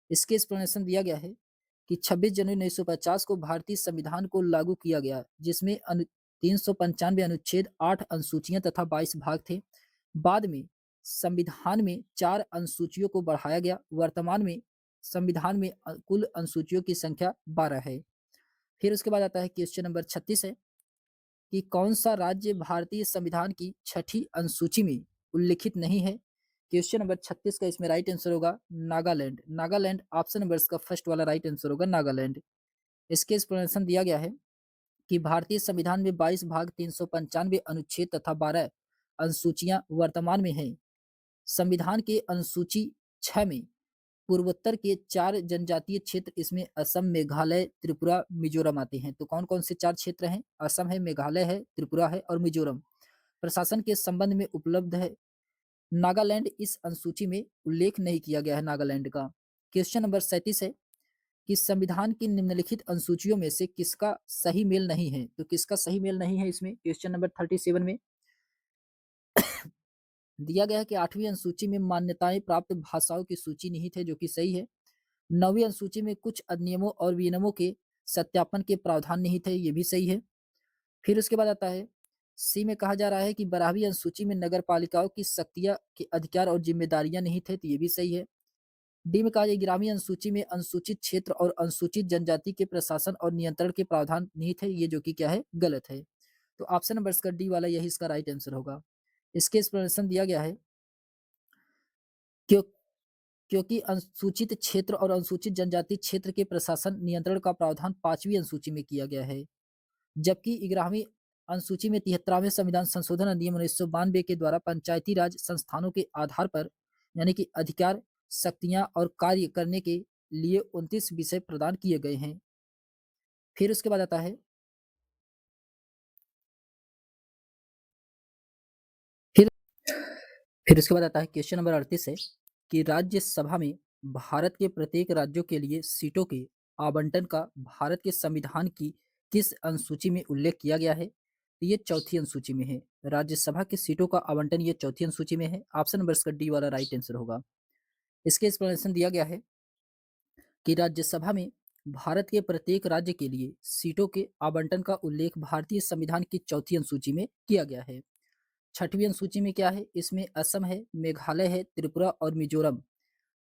इसके एक्सप्लेनेशन दिया गया है कि 26 जनवरी 1950 को भारतीय संविधान को लागू किया गया, जिसमें 395 अनुच्छेद, 8 अनुसूचियां तथा 22 भाग थे। बाद में संविधान में 4 अनुसूचियों को बढ़ाया गया। वर्तमान में संविधान में कुल अनुसूचियों की संख्या 12 है। फिर उसके बाद आता है क्वेश्चन नंबर 36 है कि कौन सा राज्य भारतीय संविधान की 6ठी अनुसूची में उल्लिखित नहीं है? क्वेश्चन नंबर 36 का इसमें राइट आंसर होगा नागालैंड। नागालैंड ऑप्शन नंबर इसका फर्स्ट वाला राइट आंसर होगा, नागालैंड। इसके एक्सप्लेनेशन दिया गया है कि भारतीय संविधान में 22 भाग, 395 अनुच्छेद तथा 12 अनुसूचियां वर्तमान में हैं। संविधान के अनुसूची 6 में पूर्वोत्तर के 4 जनजातीय क्षेत्र, इसमें असम, मेघालय, त्रिपुरा, मिजोरम आते हैं। तो कौन कौन से 4 क्षेत्र हैं? असम है, मेघालय है, त्रिपुरा है और मिजोरम प्रशासन के संबंध में उपलब्ध है। नागालैंड इस अनुसूची में उल्लेख नहीं किया गया है, नागालैंड का। क्वेश्चन नंबर 37 है कि संविधान की निम्नलिखित अनुसूचियों में से किसका सही मेल नहीं है? तो किसका सही मेल नहीं है इसमें? क्वेश्चन नंबर 37 में दिया गया है कि 8वीं अनुसूची में मान्यताएं प्राप्त भाषाओं की सूची निहित है, जो कि सही है। 9वीं अनुसूची में कुछ अधिनियमों और विनियमों के सत्यापन के प्रावधान निहित है, ये भी सही है। फिर उसके बाद आता है सी में कहा जा रहा है कि 12वीं अनुसूची में नगर पालिकाओं की शक्तियां के अधिकार और जिम्मेदारियां निहित है, तो ये भी सही है। डी में कहा जाए 11वीं अनुसूची में अनुसूचित क्षेत्र और अनुसूचित जनजाति के प्रशासन और नियंत्रण के प्रावधान निहित है, ये जो कि क्या है, गलत है। तो ऑप्शन नंबर इसका डी वाला यही इसका राइट आंसर होगा। इसके एक्सप्लेनेशन दिया गया है क्यों क्योंकि अनुसूचित क्षेत्र और अनुसूचित जनजाति क्षेत्र के प्रशासन नियंत्रण का प्रावधान 5वीं अनुसूची में किया गया है, जबकि 11वीं अनुसूची में 73वें संविधान संशोधन अधिनियम 1992 के द्वारा पंचायती राज संस्थानों के आधार पर यानी कि अधिकार, शक्तियां और कार्य करने के लिए 29 विषय प्रदान किए गए हैं। फिर उसके बाद आता है फिर फिर उसके बाद आता है क्वेश्चन नंबर 38 है कि राज्यसभा में भारत के प्रत्येक राज्यों के लिए सीटों के आवंटन का भारत के संविधान की किस अनुसूची में उल्लेख किया गया है? तो ये चौथी अनुसूची में है। राज्यसभा की सीटों का आवंटन ये चौथी अनुसूची में है। ऑप्शन नंबर इसका डी वाला राइट आंसर होगा। इसके एक्सप्लेनेशन दिया गया है कि राज्यसभा में भारत के प्रत्येक राज्य के लिए सीटों के आवंटन का उल्लेख भारतीय संविधान की चौथी अनुसूची में किया गया है। छठवीं अनुसूची में क्या है? इसमें असम है, मेघालय है, त्रिपुरा और मिजोरम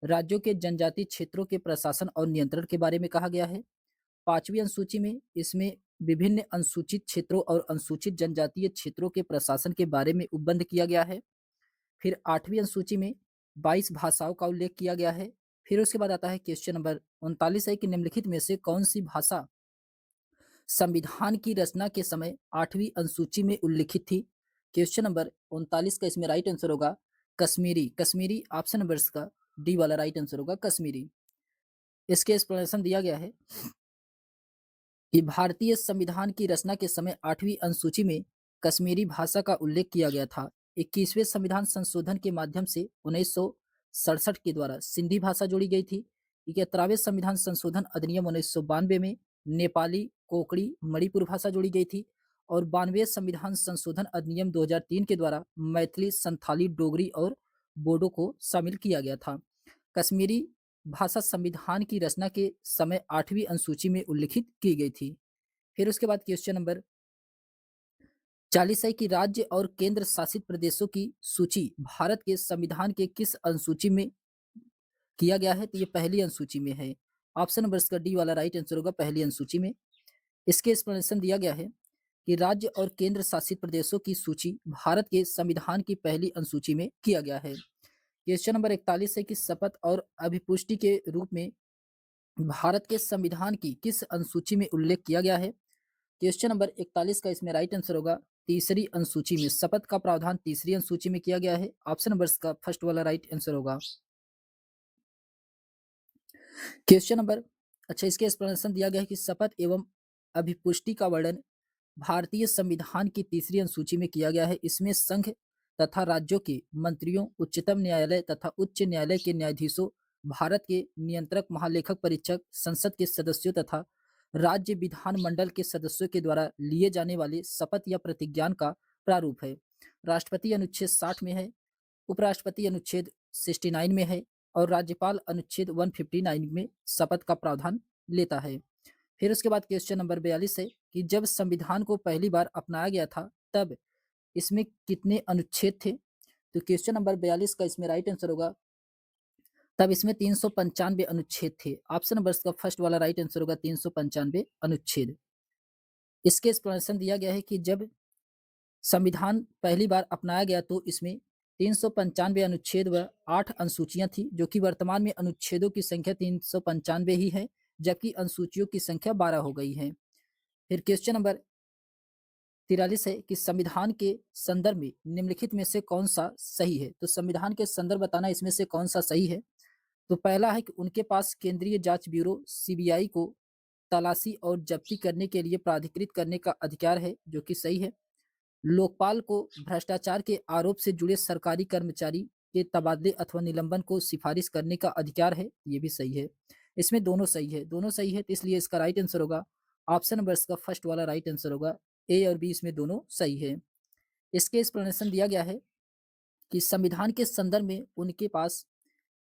राज्यों के जनजातीय क्षेत्रों के प्रशासन और नियंत्रण के बारे में कहा गया है। पांचवी अनुसूची में इसमें विभिन्न अनुसूचित क्षेत्रों और अनुसूचित जनजातीय क्षेत्रों के प्रशासन के बारे में उपबंध किया गया है। फिर आठवीं अनुसूची में 22 भाषाओं का उल्लेख किया गया है। फिर उसके बाद आता है क्वेश्चन नंबर 39 है कि निम्नलिखित में से कौन सी भाषा संविधान की रचना के समय 8वीं अनुसूची में उल्लिखित थी? क्वेश्चन नंबर 39 का इसमें राइट आंसर होगा कश्मीरी। कश्मीरी ऑप्शन नंबर इसका डी वाला राइट आंसर होगा कश्मीरी। इसके एक्सप्लेनेशन दिया गया है कि भारतीय संविधान की रचना के समय 8वीं अनुसूची में कश्मीरी भाषा का उल्लेख किया गया था। 21वें संविधान संशोधन के माध्यम से 1967 के द्वारा सिंधी भाषा जोड़ी गई थी। 71वें संविधान संशोधन अधिनियम 1992 में नेपाली, कोंकणी, मणिपुर भाषा जोड़ी गई थी और 92वें संविधान संशोधन अधिनियम 2003 के द्वारा मैथिली, संथाली, डोगरी और बोडो को शामिल किया गया था। कश्मीरी भाषा संविधान की रचना के समय 8वीं अनुसूची में उल्लिखित की गई थी। फिर उसके बाद क्वेश्चन नंबर 40 है कि राज्य और केंद्र शासित प्रदेशों की सूची भारत के संविधान के किस अनुसूची में किया गया है? तो ये पहली अनुसूची में है। ऑप्शन नंबर इसका डी वाला राइट आंसर होगा पहली अनुसूची में। इसके एक्सप्लेनेशन दिया गया है कि राज्य और केंद्र शासित प्रदेशों की सूची भारत के संविधान की पहली अनुसूची में किया गया है। क्वेश्चन नंबर 41 है कि शपथ और अभिपुष्टि के रूप में भारत के संविधान की किस अनुसूची में उल्लेख किया गया है? क्वेश्चन नंबर 41 का इसमें राइट आंसर होगा तीसरी अनुसूची में। शपथ का प्रावधान तीसरी अनुसूची में किया गया है। ऑप्शन नंबर इसका फर्स्ट वाला राइट आंसर होगा। क्वेश्चन नंबर इसके एक्सप्लेनेशन दिया गया है कि शपथ एवं अभिपुष्टि का वर्णन भारतीय संविधान की तीसरी अनुसूची में किया गया है। इसमें संघ तथा राज्यों के मंत्रियों, उच्चतम न्यायालय तथा उच्च न्यायालय के न्यायाधीशों, भारत के नियंत्रक, महालेखक परीक्षक, संसद के सदस्यों तथा राज्य विधानमंडल के सदस्यों के द्वारा लिए जाने वाले शपथ या प्रतिज्ञान का प्रारूप है। राष्ट्रपति अनुच्छेद 60 में है, उपराष्ट्रपति अनुच्छेद 69 में है और राज्यपाल अनुच्छेद 159 में शपथ का प्रावधान लेता है। फिर उसके बाद क्वेश्चन नंबर 42 है कि जब संविधान को पहली बार अपनाया गया था तब इसमें कितने अनुच्छेद थे? तो क्वेश्चन नंबर 42 का इसमें राइट आंसर होगा तब इसमें 395 अनुच्छेद थे। ऑप्शन नंबर इसका फर्स्ट वाला राइट आंसर होगा 395 अनुच्छेद। इसके एक्सप्लेनेशन दिया गया है कि जब संविधान पहली बार अपनाया गया तो इसमें 395 अनुच्छेद व 8 अनुसूचियां थी, जो कि वर्तमान में अनुच्छेदों की संख्या 395 ही है, जबकि अनुसूचियों की संख्या 12 हो गई है। फिर क्वेश्चन नंबर 43 है कि संविधान के संदर्भ में निम्नलिखित में से कौन सा सही है? तो संविधान के संदर्भ बताना इसमें से कौन सा सही है। तो पहला है कि उनके पास केंद्रीय जांच ब्यूरो सीबीआई को तलाशी और जब्ती करने के लिए प्राधिकृत करने का अधिकार है, जो कि सही है। लोकपाल को भ्रष्टाचार के आरोप से जुड़े सरकारी कर्मचारी के तबादले अथवा निलंबन को सिफारिश करने का अधिकार है, ये भी सही है। इसमें दोनों सही है, दोनों सही है, तो इसलिए इसका राइट आंसर होगा ऑप्शन नंबर इसका फर्स्ट वाला राइट आंसर होगा। ए और बी इसमें दोनों सही है। इसके एक्सप्लेनेशन दिया गया है कि संविधान के संदर्भ में उनके पास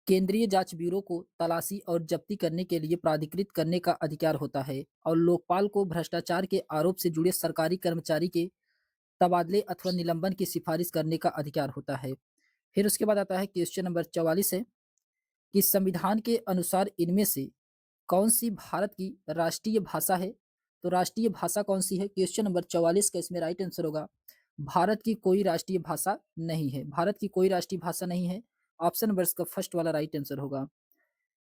केंद्रीय जांच ब्यूरो को तलाशी और जब्ती करने के लिए प्राधिकृत करने का अधिकार होता है और लोकपाल को भ्रष्टाचार के आरोप से जुड़े सरकारी कर्मचारी के तबादले अथवा निलंबन की सिफारिश करने का अधिकार होता है। फिर उसके बाद आता है क्वेश्चन नंबर 44 है कि संविधान के अनुसार इनमें से कौन सी भारत की राष्ट्रीय भाषा है? तो राष्ट्रीय भाषा कौन सी है? क्वेश्चन नंबर 44 का इसमें राइट आंसर होगा भारत की कोई राष्ट्रीय भाषा नहीं है। भारत की कोई राष्ट्रीय भाषा नहीं है। ऑप्शन नंबर इसका फर्स्ट वाला राइट आंसर होगा।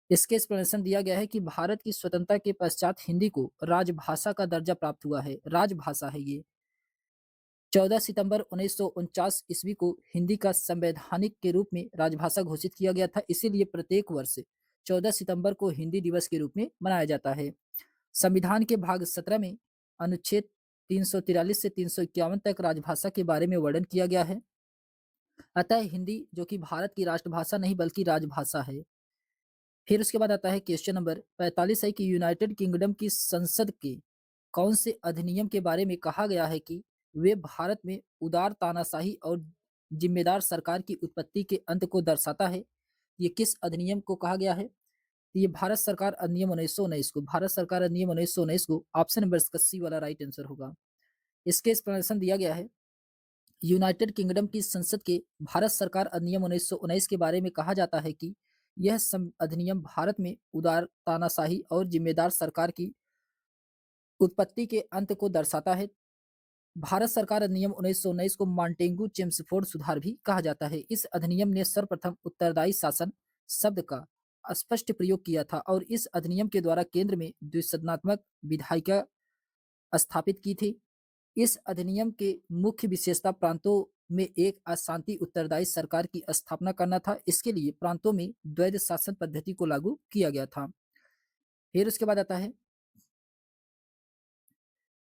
इसके एक्सप्लेनेशन दिया गया है कि भारत की स्वतंत्रता के पश्चात हिंदी को राजभाषा का दर्जा प्राप्त हुआ है। राजभाषा है ये। 14 सितंबर 1949 ईस्वी को हिंदी का संवैधानिक के रूप में राजभाषा घोषित किया गया था। इसीलिए प्रत्येक वर्ष 14 सितंबर को हिंदी दिवस के रूप में मनाया जाता है। संविधान के भाग 17 में अनुच्छेद 343 से 351 तक राजभाषा के बारे में वर्णन किया गया है। अतः हिंदी जो कि भारत की राष्ट्रभाषा नहीं बल्कि राजभाषा है। फिर उसके बाद आता है क्वेश्चन नंबर 45 है कि यूनाइटेड किंगडम की संसद के कौन से अधिनियम के बारे में कहा गया है कि वे भारत में उदार तानाशाही और जिम्मेदार सरकार की उत्पत्ति के अंत को दर्शाता है। ये किस अधिनियम को कहा गया है? तो ये भारत सरकार अधिनियम 1919 को, भारत सरकार अधिनियम 1919 को ऑप्शन नंबर इसका सी वाला राइट आंसर होगा। इसके एक्सप्लेनेशन दिया गया है। यूनाइटेड किंगडम की संसद के भारत सरकार अधिनियम 1919 के बारे में कहा जाता है कि यह अधिनियम भारत में उदार तानाशाही और जिम्मेदार सरकार की उत्पत्ति के अंत को दर्शाता है। भारत सरकार अधिनियम 1919 को मॉन्टेगू चेम्सफोर्ड सुधार भी कहा जाता है। इस अधिनियम ने सर्वप्रथम उत्तरदायी शासन शब्द का स्पष्ट प्रयोग किया था और इस अधिनियम के द्वारा केंद्र में द्विसदनात्मक विधायिका स्थापित की थी। इस अधिनियम के मुख्य विशेषता प्रांतों में एक अशांति उत्तरदायी सरकार की स्थापना करना था। इसके लिए प्रांतों में द्वैध शासन पद्धति को लागू किया गया था। फिर उसके बाद आता है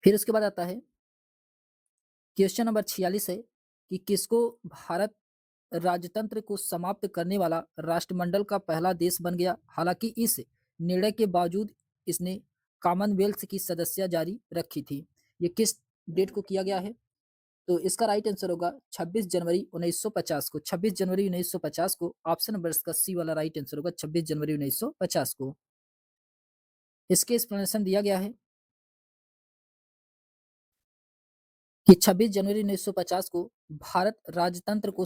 फिर उसके बाद आता है क्वेश्चन नंबर 46 है कि किसको भारत राजतंत्र को समाप्त करने वाला राष्ट्रमंडल का पहला देश बन गया। हालांकि इस निर्णय के बावजूद इसने कॉमनवेल्थ की सदस्यता जारी रखी थी। ये किस डेट को किया गया है? तो इसका राइट आंसर होगा 26 जनवरी 1950 को। 26 जनवरी 1950 को ऑप्शन नंबर इसका सी वाला राइट आंसर होगा। 26 जनवरी 1950 को इसके एक्सप्लेनेशन दिया गया है कि 26 जनवरी 1950 को भारत राजतंत्र को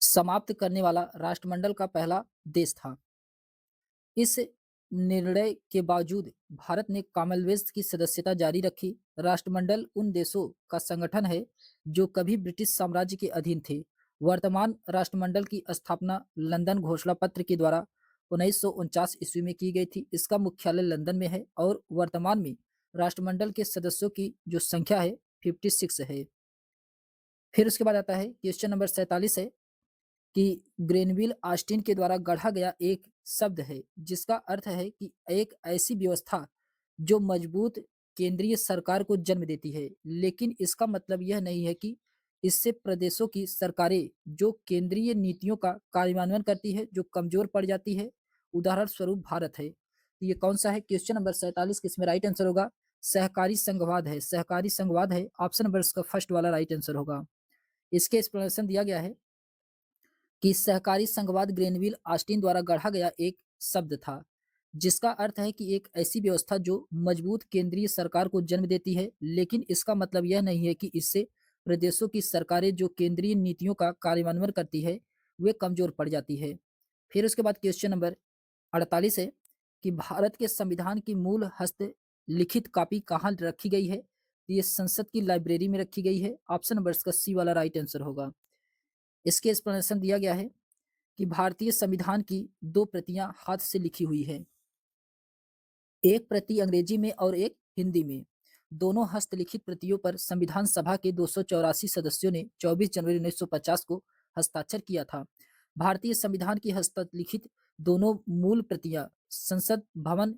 समाप्त करने वाला राष्ट्रमंडल का पहला देश था। इस निर्णय के बावजूद भारत ने कॉमनवेल्थ की सदस्यता जारी रखी। राष्ट्रमंडल उन देशों का संगठन है जो कभी ब्रिटिश साम्राज्य के अधीन थे। वर्तमान राष्ट्रमंडल की स्थापना लंदन घोषणा पत्र के द्वारा 1949 ईस्वी में की गई थी। इसका मुख्यालय लंदन में है और वर्तमान में राष्ट्रमंडल के सदस्यों की जो संख्या है 56 है। फिर उसके बाद आता है क्वेश्चन नंबर 47 है कि ग्रेनविल ऑस्टिन के द्वारा गढ़ा गया एक शब्द है जिसका अर्थ है कि एक ऐसी व्यवस्था जो मजबूत केंद्रीय सरकार को जन्म देती है, लेकिन इसका मतलब यह नहीं है कि इससे प्रदेशों की सरकारें जो केंद्रीय नीतियों का कार्यान्वयन करती है जो कमजोर पड़ जाती है। उदाहरण स्वरूप भारत है। तो ये कौन सा है? क्वेश्चन नंबर 47 किसमें राइट आंसर होगा? सहकारी संघवाद है। सहकारी संघवाद है। ऑप्शन नंबर इसका फर्स्ट वाला राइट आंसर होगा। इसके एक्सप्लेनेशन दिया गया है कि सहकारी संघवाद ग्रेनविल ऑस्टिन द्वारा गढ़ा गया एक शब्द था जिसका अर्थ है कि एक ऐसी व्यवस्था जो मजबूत केंद्रीय सरकार को जन्म देती है, लेकिन इसका मतलब यह नहीं है कि इससे प्रदेशों की सरकारें जो केंद्रीय नीतियों का कार्यान्वयन करती है वे कमजोर पड़ जाती है। फिर उसके बाद क्वेश्चन नंबर 48 है कि भारत के संविधान की मूल हस्तलिखित कॉपी कहाँ रखी गई है? तो ये संसद की लाइब्रेरी में रखी गई है। ऑप्शन नंबर इसका सी वाला राइट आंसर होगा। इसके एक्सप्लेनेशन दिया गया है कि भारतीय संविधान की दो प्रतियां हाथ से लिखी हुई है। एक प्रति अंग्रेजी में और एक हिंदी में। दोनों हस्तलिखित प्रतियों पर संविधान सभा के 284 सदस्यों ने 24 जनवरी 1950 को हस्ताक्षर किया था। भारतीय संविधान की हस्तलिखित दोनों मूल प्रतियां संसद भवन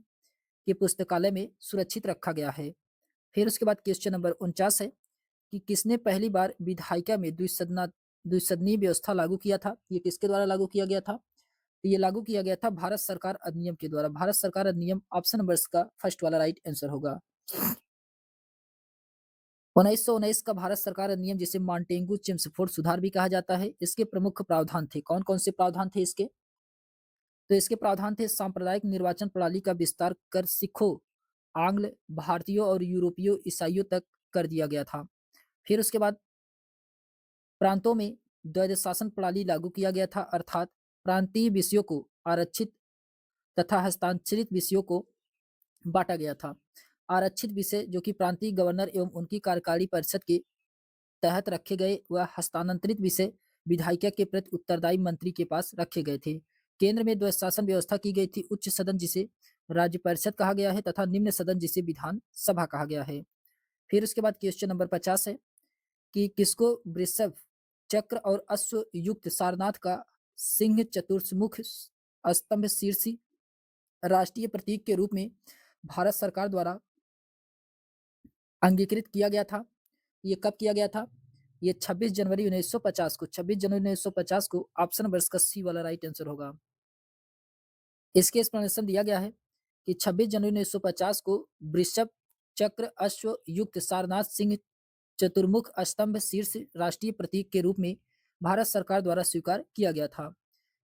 के पुस्तकालय में सुरक्षित रखा गया है। फिर उसके बाद क्वेश्चन नंबर 49 है कि किसने पहली बार विधायिका में द्विसदनीय व्यवस्था लागू किया था? ये किसके द्वारा लागू किया गया था? तो ये लागू किया गया था भारत सरकार अधिनियम के द्वारा। भारत सरकार अधिनियम ऑप्शन नंबर का फर्स्ट वाला राइट आंसर होगा। 1919 का भारत सरकार अधिनियम जिसे मॉन्टेगू चेम्सफोर्ड सुधार भी कहा जाता है। इसके प्रमुख प्रावधान थे। कौन कौन से प्रावधान थे इसके? तो इसके प्रावधान थे सांप्रदायिक निर्वाचन प्रणाली का विस्तार कर सिखों, आंग्ल भारतीयों और यूरोपीय ईसाइयों तक कर दिया गया था। फिर उसके बाद प्रांतों में द्वैध शासन प्रणाली लागू किया गया था, अर्थात प्रांतीय विषयों को आरक्षित तथा हस्तांतरित विषयों को बांटा गया था। आरक्षित विषय जो कि प्रांतीय गवर्नर एवं उनकी कार्यकारी परिषद के तहत रखे गए व हस्तांतरित विषय विधायिका के प्रति उत्तरदायी मंत्री के पास रखे गए थे। केंद्र में द्वैशासन व्यवस्था की गई थी। उच्च सदन जिसे राज्य परिषद कहा गया है तथा निम्न सदन जिसे विधान सभा कहा गया है। फिर उसके बाद क्वेश्चन नंबर 50 है कि किसको वृषभ चक्र और अश्व युक्त सारनाथ का सिंह चतुर्मुख स्तंभ शीर्षी राष्ट्रीय प्रतीक के रूप में भारत सरकार द्वारा अंगीकृत किया गया था? ये कब किया गया था? ये 26 जनवरी 1950 को, 26 जनवरी 1950 को। ऑप्शन नंबर इसका सी वाला राइट आंसर होगा। इसके एक्सप्लेनेशन दिया गया है कि 26 जनवरी 1950 को वृषभ चक्र अश्व युक्त सारनाथ सिंह चतुर्मुख स्तंभ शीर्ष राष्ट्रीय प्रतीक के रूप में भारत सरकार द्वारा स्वीकार किया गया था।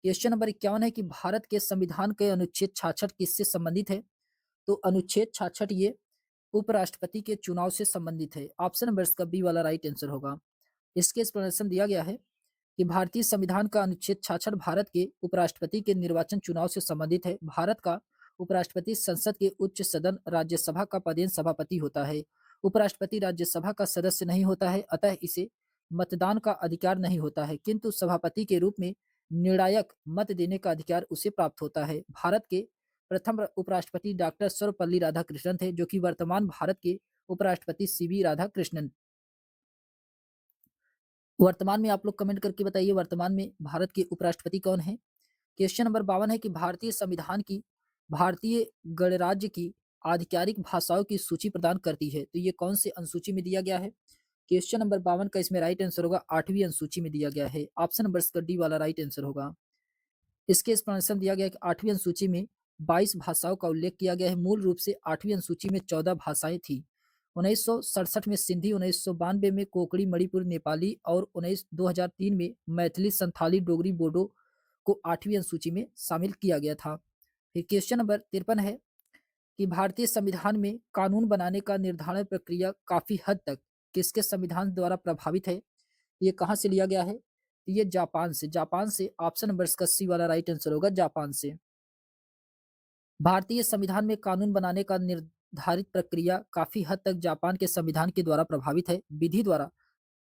क्वेश्चन नंबर 51 है कि भारत के संविधान के अनुच्छेद 66 किससे संबंधित है? तो अनुच्छेद 66 ये उपराष्ट्रपति के चुनाव से संबंधित है। ऑप्शन नंबर इसका बी वाला राइट आंसर होगा। इसके एक्सप्लेनेशन दिया गया है कि भारतीय संविधान का अनुच्छेद 66 भारत के उपराष्ट्रपति के निर्वाचन चुनाव से संबंधित है। भारत का उपराष्ट्रपति संसद के उच्च सदन राज्यसभा का पदेन सभापति होता है। उपराष्ट्रपति राज्यसभा का सदस्य नहीं होता है, अतः इसे मतदान का अधिकार नहीं होता है, किंतु सभापति के रूप में निर्णायक मत देने का अधिकार उसे प्राप्त होता है। भारत के प्रथम उपराष्ट्रपति डॉक्टर सर्वपल्ली राधाकृष्णन थे, जो कि वर्तमान भारत के उपराष्ट्रपति सीवी राधाकृष्णन। वर्तमान में आप लोग कमेंट करके बताइए वर्तमान में भारत के उपराष्ट्रपति कौन है? क्वेश्चन नंबर 52 है कि भारतीय संविधान की भारतीय गणराज्य की आधिकारिक भाषाओं की सूची प्रदान करती है, तो ये कौन से अनुसूची में दिया गया है? क्वेश्चन नंबर 52 का इसमें राइट आंसर होगा 8वीं अनुसूची में दिया गया है। ऑप्शन नंबर इसका डी वाला राइट आंसर होगा। इसके एक्सप्लेनेशन दिया गया है कि 8वीं अनुसूची में 22 भाषाओं का उल्लेख किया गया है। मूल रूप से 8वीं अनुसूची में 14 भाषाएं थी। 1967 में सिंधी, 1992 में कोंकणी, मणिपुर, नेपाली और 2003 में मैथिली, संथाली, डोगरी, बोडो को 8वीं अनुसूची में शामिल किया गया था। फिर क्वेश्चन नंबर 53 है कि भारतीय संविधान में कानून बनाने का निर्धारण प्रक्रिया काफी हद तक किसके संविधान द्वारा प्रभावित है? ये कहाँ से लिया गया है? ये जापान से। जापान से। ऑप्शन नंबर इसका सी वाला राइट आंसर होगा, जापान से। भारतीय संविधान में कानून बनाने का निर्धारित प्रक्रिया काफी हद तक जापान के संविधान के द्वारा प्रभावित है। विधि द्वारा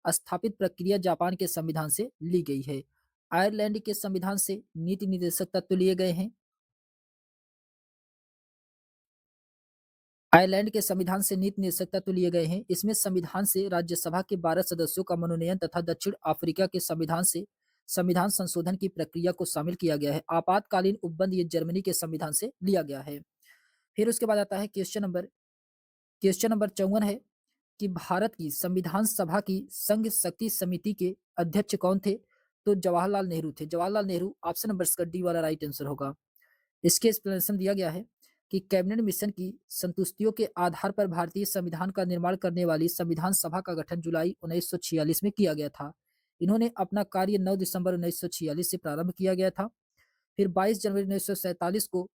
स्थापित प्रक्रिया जापान के संविधान से ली गई है। आयरलैंड के संविधान से नीति निर्देशक तत्व लिए गए हैं। आयरलैंड के संविधान से नीति निर्देशक तत्व लिए गए हैं। इसमें संविधान से राज्यसभा के 12 सदस्यों का मनोनयन तथा दक्षिण अफ्रीका के संविधान से संविधान संशोधन की प्रक्रिया को शामिल किया गया है। आपातकालीन उपबंध ये जर्मनी के संविधान से लिया गया है। फिर उसके बाद आता है क्वेश्चन नंबर 54 है कि भारत की संविधान सभा की संघ शक्ति समिति के अध्यक्ष कौन थे? तो जवाहरलाल नेहरू थे। जवाहरलाल नेहरू। ऑप्शन नंबर इसका डी वाला राइट आंसर होगा। इसके एक्सप्लेनेशन दिया गया है कि कैबिनेट मिशन की संतुष्टियों के आधार पर भारतीय संविधान का निर्माण करने वाली संविधान सभा का गठन जुलाई 1946 में किया गया था। इन्होंने अपना कार्य 9 दिसंबर 1946 से प्रारंभ किया गया था। फिर 22 जनवरी 1947 को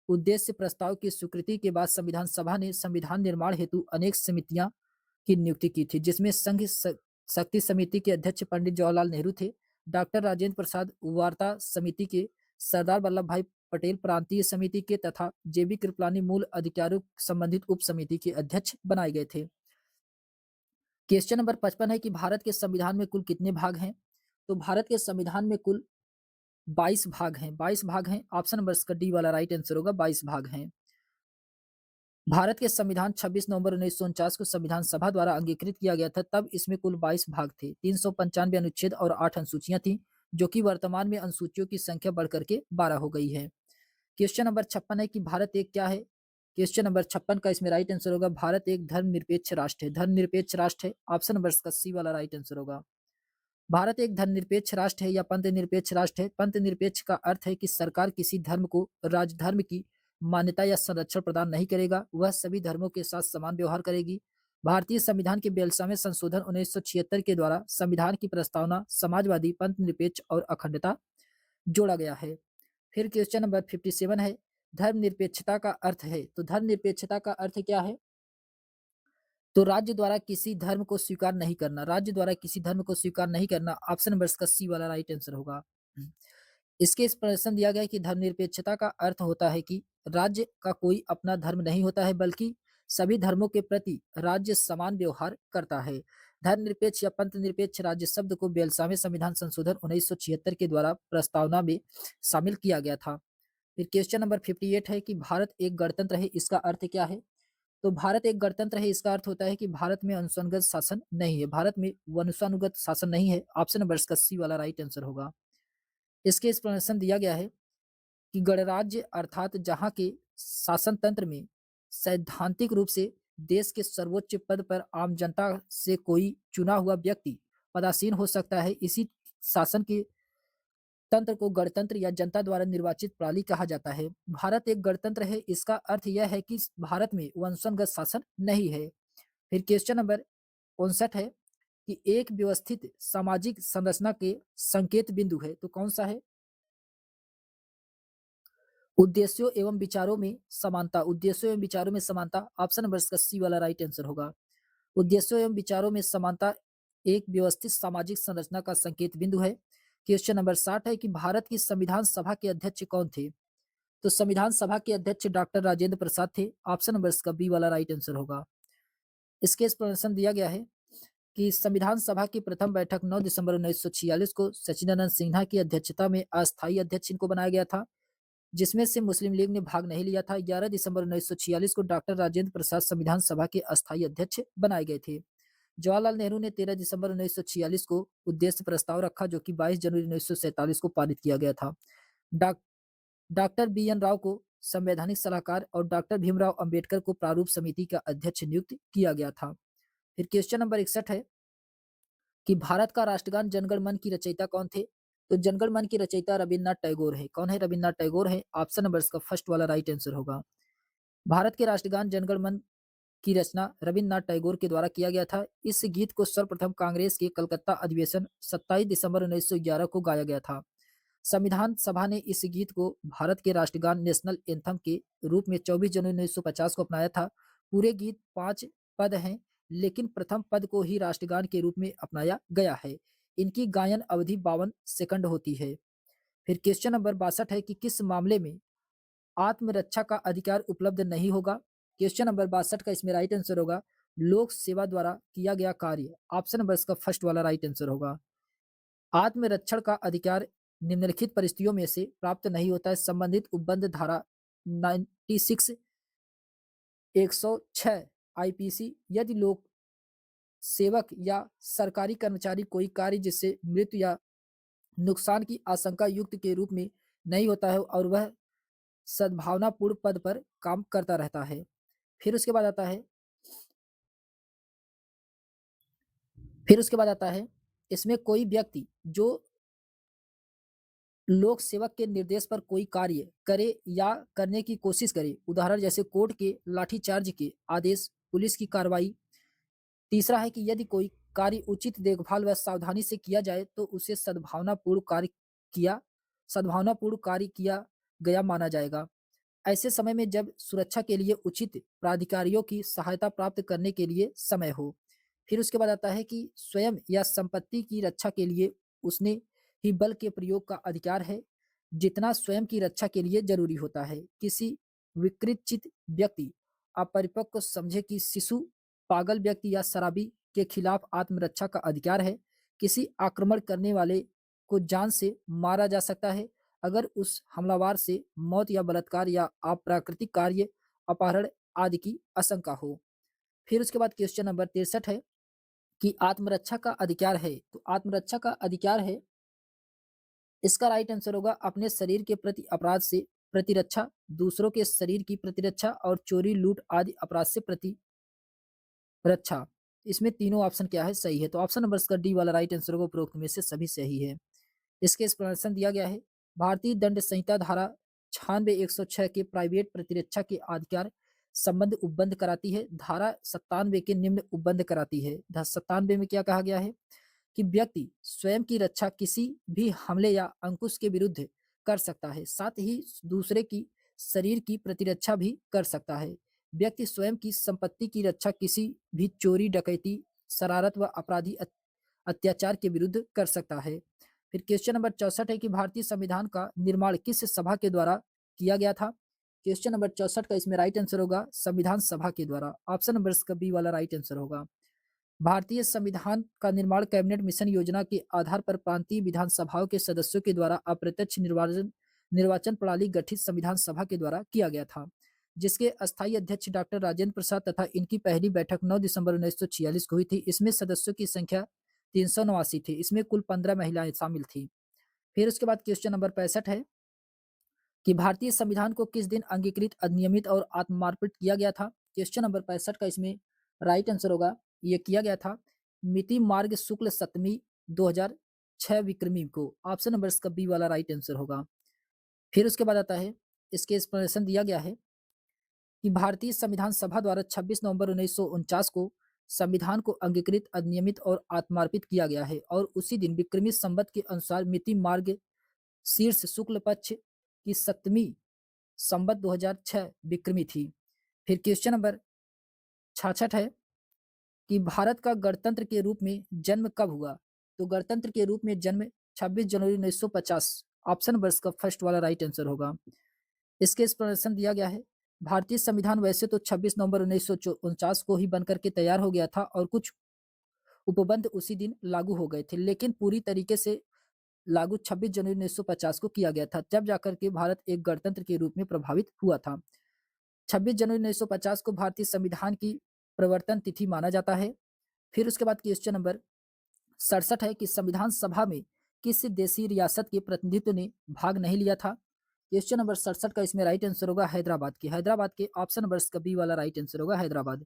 उद्देश्य प्रस्ताव की स्वीकृति के बाद संविधान सभा ने संविधान निर्माण हेतु अनेक समितियां की नियुक्ति की थी, जिसमें संघ शक्ति समिति के अध्यक्ष पंडित जवाहरलाल नेहरू थे। डॉक्टर राजेंद्र प्रसाद वार्ता समिति के, सरदार वल्लभ भाई पटेल प्रांतीय समिति के तथा जेबी कृपलानी मूल अधिकारों संबंधित उप समिति के अध्यक्ष बनाए गए थे। क्वेश्चन नंबर 55 है कि भारत के संविधान में कुल कितने भाग हैं? तो भारत के संविधान में कुल 22 भाग हैं। 22 भाग हैं। ऑप्शन नंबर इसका डी वाला राइट आंसर होगा, 22 भाग हैं। भारत के संविधान 26 नवंबर 1949 को संविधान सभा द्वारा अंगीकृत किया गया था। तब इसमें कुल 22 भाग थे। 395 अनुच्छेद और 8 अनुसूचियां थी, जो कि वर्तमान में अनुसूचियों की संख्या बढ़कर के 12 हो गई है। क्वेश्चन नंबर 56 है कि भारत एक क्या है? क्वेश्चन नंबर 56 का इसमें राइट आंसर होगा, भारत एक धर्मनिरपेक्ष राष्ट्र है। धर्मनिरपेक्ष राष्ट्र है। ऑप्शन नंबर इसका सी वाला राइट आंसर होगा। भारत एक धर्मनिरपेक्ष राष्ट्र है या पंथ निरपेक्ष राष्ट्र है। पंथ निरपेक्ष का अर्थ है कि सरकार किसी धर्म को राजधर्म की मान्यता या संरक्षण प्रदान नहीं करेगा, वह सभी धर्मों के साथ समान व्यवहार करेगी। भारतीय संविधान के 42वें संशोधन 1976 के द्वारा संविधान की प्रस्तावना समाजवादी, पंथ निरपेक्ष और अखंडता जोड़ा गया है। फिर क्वेश्चन नंबर 57 है, धर्मनिरपेक्षता का अर्थ है। तो धर्मनिरपेक्षता का अर्थ क्या है? तो राज्य द्वारा किसी धर्म को स्वीकार नहीं करना। राज्य द्वारा किसी धर्म को स्वीकार नहीं करना। ऑप्शन नंबर इसका सी वाला राइट आंसर होगा। इसके एक्सप्लेनेशन दिया गया है कि धर्मनिरपेक्षता का अर्थ होता है कि राज्य का कोई अपना धर्म नहीं होता है, बल्कि सभी धर्मों के प्रति राज्य समान व्यवहार करता है। धर्मनिरपेक्ष या पंथ निरपेक्ष राज्य शब्द को 42वें संविधान संशोधन 1976 के द्वारा प्रस्तावना में शामिल किया गया था। फिर क्वेश्चन नंबर 58 है कि भारत एक गणतंत्र है, इसका अर्थ क्या है? तो भारत एक गणतंत्र है, इसका अर्थ होता है कि भारत में अनुसंगत शासन नहीं है। भारत में वंशानुगत शासन नहीं है। ऑप्शन नंबर इसका सी वाला राइट आंसर होगा। इसके एक्सप्लेनेशन दिया गया है कि गणराज्य अर्थात जहाँ के शासन तंत्र में सैद्धांतिक रूप से देश के सर्वोच्च पद पर आम जनता से कोई चुना हुआ व्यक्ति पदासीन हो सकता है, इसी शासन के तंत्र को गणतंत्र या जनता द्वारा निर्वाचित प्रणाली कहा जाता है। भारत एक गणतंत्र है, इसका अर्थ यह है कि भारत में वंशानुगत शासन नहीं है। फिर क्वेश्चन नंबर 59 है कि एक व्यवस्थित सामाजिक संरचना के संकेत बिंदु है, तो कौन सा है? उद्देश्यों एवं विचारों में समानता। उद्देश्यों एवं विचारों में समानता, ऑप्शन नंबर इसका सी वाला राइट आंसर होगा। उद्देश्यों एवं विचारों में समानता एक व्यवस्थित सामाजिक संरचना का संकेत बिंदु है। क्वेश्चन नंबर 60 है कि भारत की संविधान सभा के अध्यक्ष कौन थे? तो संविधान सभा के अध्यक्ष डॉक्टर राजेंद्र प्रसाद थे। ऑप्शन नंबर इसका बी वाला राइट आंसर होगा। इसके एक्सप्लेनेशन दिया गया है कि संविधान सभा की प्रथम बैठक 9 दिसंबर 1946 को सच्चिदानंद सिन्हा की अध्यक्षता में अस्थायी अध्यक्ष इनको बनाया गया था, जिसमें से मुस्लिम लीग ने भाग नहीं लिया था। 11 दिसंबर 1946 को डॉक्टर राजेंद्र प्रसाद संविधान सभा के अस्थायी अध्यक्ष बनाए गए थे। जवाहरलाल नेहरू ने 13 दिसंबर 1946 को उद्देश्य प्रस्ताव रखा, जो कि 22 जनवरी 1947 को पारित किया गया था। डॉ- डॉक्टर बी एन राव को संवैधानिक सलाहकार और डॉक्टर भीमराव अंबेडकर को प्रारूप समिति का अध्यक्ष नियुक्त किया गया था। फिर क्वेश्चन नंबर 61 है कि भारत का राष्ट्रगान जनगण मन की रचयिता कौन थे? तो जनगण मन की रचयिता रविन्द्रनाथ टैगोर है। कौन है? रविन्द्रनाथ टैगोर है। ऑप्शन नंबर इसका फर्स्ट वाला राइट आंसर होगा। भारत के राष्ट्रगान जनगण मन की रचना रविन्द्रनाथ टैगोर के द्वारा किया गया था। इस गीत को सर्वप्रथम कांग्रेस के कलकत्ता अधिवेशन 27 दिसंबर 1911 को गाया गया था। संविधान सभा ने इस गीत को भारत के राष्ट्रगान नेशनल एंथम के रूप में 24 जनवरी 1950 को अपनाया था। पूरे गीत 5 पद हैं, लेकिन प्रथम पद को ही राष्ट्रगान के रूप में अपनाया गया है। इनकी गायन अवधि 52 सेकंड होती है। फिर क्वेश्चन नंबर 62 है कि किस मामले में आत्मरक्षा का अधिकार उपलब्ध नहीं होगा? क्वेश्चन नंबर 62 का इसमें राइट आंसर होगा लोक सेवा द्वारा किया गया कार्य। ऑप्शन नंबर इसका फर्स्ट वाला राइट आंसर होगा। आत्मरक्षण का अधिकार निम्नलिखित परिस्थितियों में से प्राप्त नहीं होता है। संबंधित उपबंध धारा 96 106 आईपीसी, यदि लोक सेवक या सरकारी कर्मचारी कोई कार्य जिससे मृत्यु या नुकसान की आशंका युक्त के रूप में नहीं होता है और वह सद्भावनापूर्ण पद पर काम करता रहता है। फिर उसके बाद आता है फिर उसके बाद आता है इसमें कोई व्यक्ति जो लोक सेवक के निर्देश पर कोई कार्य करे या करने की कोशिश करे, उदाहरण जैसे कोर्ट के लाठीचार्ज के आदेश, पुलिस की कार्रवाई। तीसरा है कि यदि कोई कार्य उचित देखभाल व सावधानी से किया जाए तो उसे सद्भावनापूर्ण कार्य किया गया माना जाएगा। ऐसे समय में जब सुरक्षा के लिए उचित प्राधिकारियों की सहायता प्राप्त करने के लिए समय हो। फिर उसके बाद आता है कि स्वयं या संपत्ति की रक्षा के लिए उसने ही बल के प्रयोग का अधिकार है, जितना स्वयं की रक्षा के लिए जरूरी होता है। किसी विकृत व्यक्ति अपरिपक्व को समझे कि शिशु, पागल व्यक्ति या शराबी के खिलाफ आत्मरक्षा का अधिकार है। किसी आक्रमण करने वाले को जान से मारा जा सकता है अगर उस हमलावर से मौत या बलात्कार या अप्राकृतिक कार्य, अपहरण आदि की आशंका हो। फिर उसके बाद क्वेश्चन नंबर 63 है कि आत्मरक्षा का अधिकार है। तो आत्मरक्षा का अधिकार है, इसका राइट आंसर होगा अपने शरीर के प्रति अपराध से प्रतिरक्षा, दूसरों के शरीर की प्रतिरक्षा और चोरी, लूट आदि अपराध से प्रतिरक्षा। इसमें तीनों ऑप्शन क्या है? सही है। तो ऑप्शन नंबर इसका डी वाला राइट आंसर होगा। उपरोक्त में से सभी सही है। इसके एक्सप्लेनेशन दिया गया है भारतीय दंड संहिता धारा 96 106 के प्राइवेट प्रतिरक्षा के अधिकार संबंध उपबंध कराती है। धारा 97 के निम्न उपबंध कराती है। धारा 97 में क्या कहा गया है कि व्यक्ति स्वयं की रक्षा किसी भी हमले या अंकुश के विरुद्ध कर सकता है, साथ ही दूसरे की शरीर की प्रतिरक्षा भी कर सकता है। व्यक्ति स्वयं की संपत्ति की रक्षा किसी भी चोरी, डकैती, शरारत व अपराधी अत्याचार के विरुद्ध कर सकता है। फिर क्वेश्चन नंबर 64 है कि भारतीय संविधान का निर्माण किस सभा के द्वारा किया गया था? क्वेश्चन नंबर 64 का इसमें राइट आंसर होगा संविधान सभा के द्वारा। ऑप्शन नंबर इसका बी वाला राइट आंसर होगा। भारतीय संविधान का निर्माण कैबिनेट मिशन योजना के आधार पर प्रांतीय विधानसभाओं के सदस्यों के द्वारा अप्रत्यक्ष निर्वाचन निर्वाचन प्रणाली गठित संविधान सभा के द्वारा किया गया था, जिसके अस्थायी अध्यक्ष डॉक्टर राजेंद्र प्रसाद तथा इनकी पहली बैठक 9 दिसंबर 1946 को हुई थी। इसमें सदस्यों की संख्या 389 थी। इसमें कुल 15 महिलाएं शामिल थी। फिर उसके बाद क्वेश्चन नंबर 65 है कि भारतीय संविधान को किस दिन अंगीकृत, अधिनियमित और आत्मर्पित किया गया था? क्वेश्चन नंबर 65 का इसमें राइट आंसर होगा, ये किया गया था मिति मार्ग शुक्ल सप्तमी 2006 विक्रमी को। ऑप्शन नंबर इसका बी वाला राइट आंसर होगा। फिर उसके बाद आता है, इसके एक्सप्लेनेशन दिया गया है कि भारतीय संविधान सभा द्वारा 26 नवंबर 1949 को संविधान को अंगीकृत, अधिनियमित और आत्मार्पित किया गया है और उसी दिन विक्रमी संवत के अनुसार मिति मार्ग शीर्ष शुक्ल पक्ष की सप्तमी संवत 2006 विक्रमी थी। फिर क्वेश्चन नंबर 66 है कि भारत का गणतंत्र के रूप में जन्म कब हुआ? तो गणतंत्र के रूप में जन्म 26 जनवरी 1950, ऑप्शन नंबर इसका फर्स्ट वाला राइट आंसर होगा। इसके एक्सप्लेनेशन दिया गया है, भारतीय संविधान वैसे तो 26 नवंबर 1949 को ही बनकर के तैयार हो गया था और कुछ उपबंध उसी दिन लागू हो गए थे, लेकिन पूरी तरीके से लागू 26 जनवरी 1950 को किया गया था, जब जाकर के भारत एक गणतंत्र के रूप में प्रभावित हुआ था। 26 जनवरी 1950 को भारतीय संविधान की प्रवर्तन तिथि माना जाता है। फिर उसके बाद क्वेश्चन नंबर 67 है कि संविधान सभा में किस देशी रियासत के प्रतिनिधित्व ने भाग नहीं लिया था? क्वेश्चन नंबर 67 का इसमें राइट आंसर होगा हैदराबाद के। हैदराबाद के ऑप्शन नंबर इसका बी वाला राइट आंसर होगा हैदराबाद।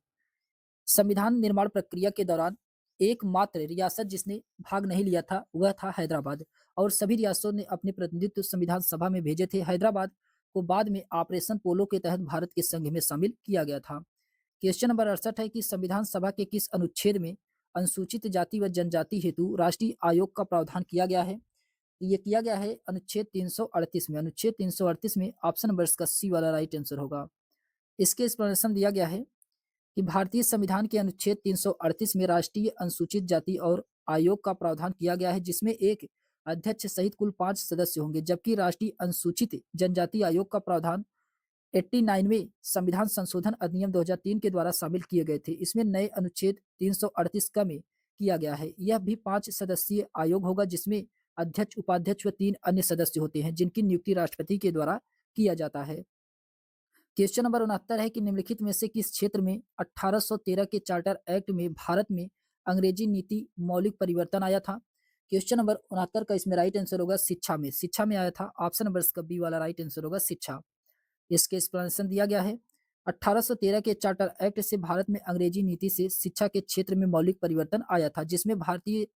संविधान निर्माण प्रक्रिया के दौरान एकमात्र रियासत जिसने भाग नहीं लिया था वह था हैदराबाद, और सभी रियासतों ने अपने प्रतिनिधित्व संविधान सभा में भेजे थे। हैदराबाद को बाद में ऑपरेशन पोलो के तहत भारत के संघ में शामिल किया गया था। क्वेश्चन नंबर 68 है कि संविधान सभा के किस अनुच्छेद में अनुसूचित जाति व जनजाति हेतु राष्ट्रीय आयोग का प्रावधान किया गया है? ये किया गया है अनुच्छेद 338 में। अनुच्छेद 338 में ऑप्शन नंबर इसका सी वाला राइट आंसर होगा। इसके एक्सप्लेनेशन दिया गया है कि भारतीय संविधान के अनुच्छेद 338 में राष्ट्रीय अनुसूचित जाति और आयोग का प्रावधान किया गया है, जिसमें एक अध्यक्ष सहित कुल 5 सदस्य होंगे, जबकि राष्ट्रीय अनुसूचित जनजाति आयोग का प्रावधान 89वें संविधान संशोधन अधिनियम 2003 के द्वारा शामिल किए गए थे। इसमें नए अनुच्छेद 338 का में किया गया है। यह भी 5 सदस्यीय आयोग होगा, जिसमें अध्यक्ष, उपाध्यक्ष व 3 अन्य सदस्य होते हैं, जिनकी नियुक्ति राष्ट्रपति के द्वारा किया जाता है। क्वेश्चन नंबर 69 है कि निम्नलिखित में से किस क्षेत्र में 1813 के चार्टर एक्ट में भारत में अंग्रेजी नीति मौलिक परिवर्तन आया था? क्वेश्चन नंबर 69 का इसमें राइट आंसर होगा शिक्षा में। शिक्षा में आया था, ऑप्शन नंबर इसका बी वाला राइट आंसर होगा शिक्षा। इसके एक्सप्लेनेशन दिया गया है, 1813 के चार्टर एक्ट से भारत में अंग्रेजी नीति से शिक्षा के क्षेत्र में मौलिक परिवर्तन आया था, जिसमें भारतीय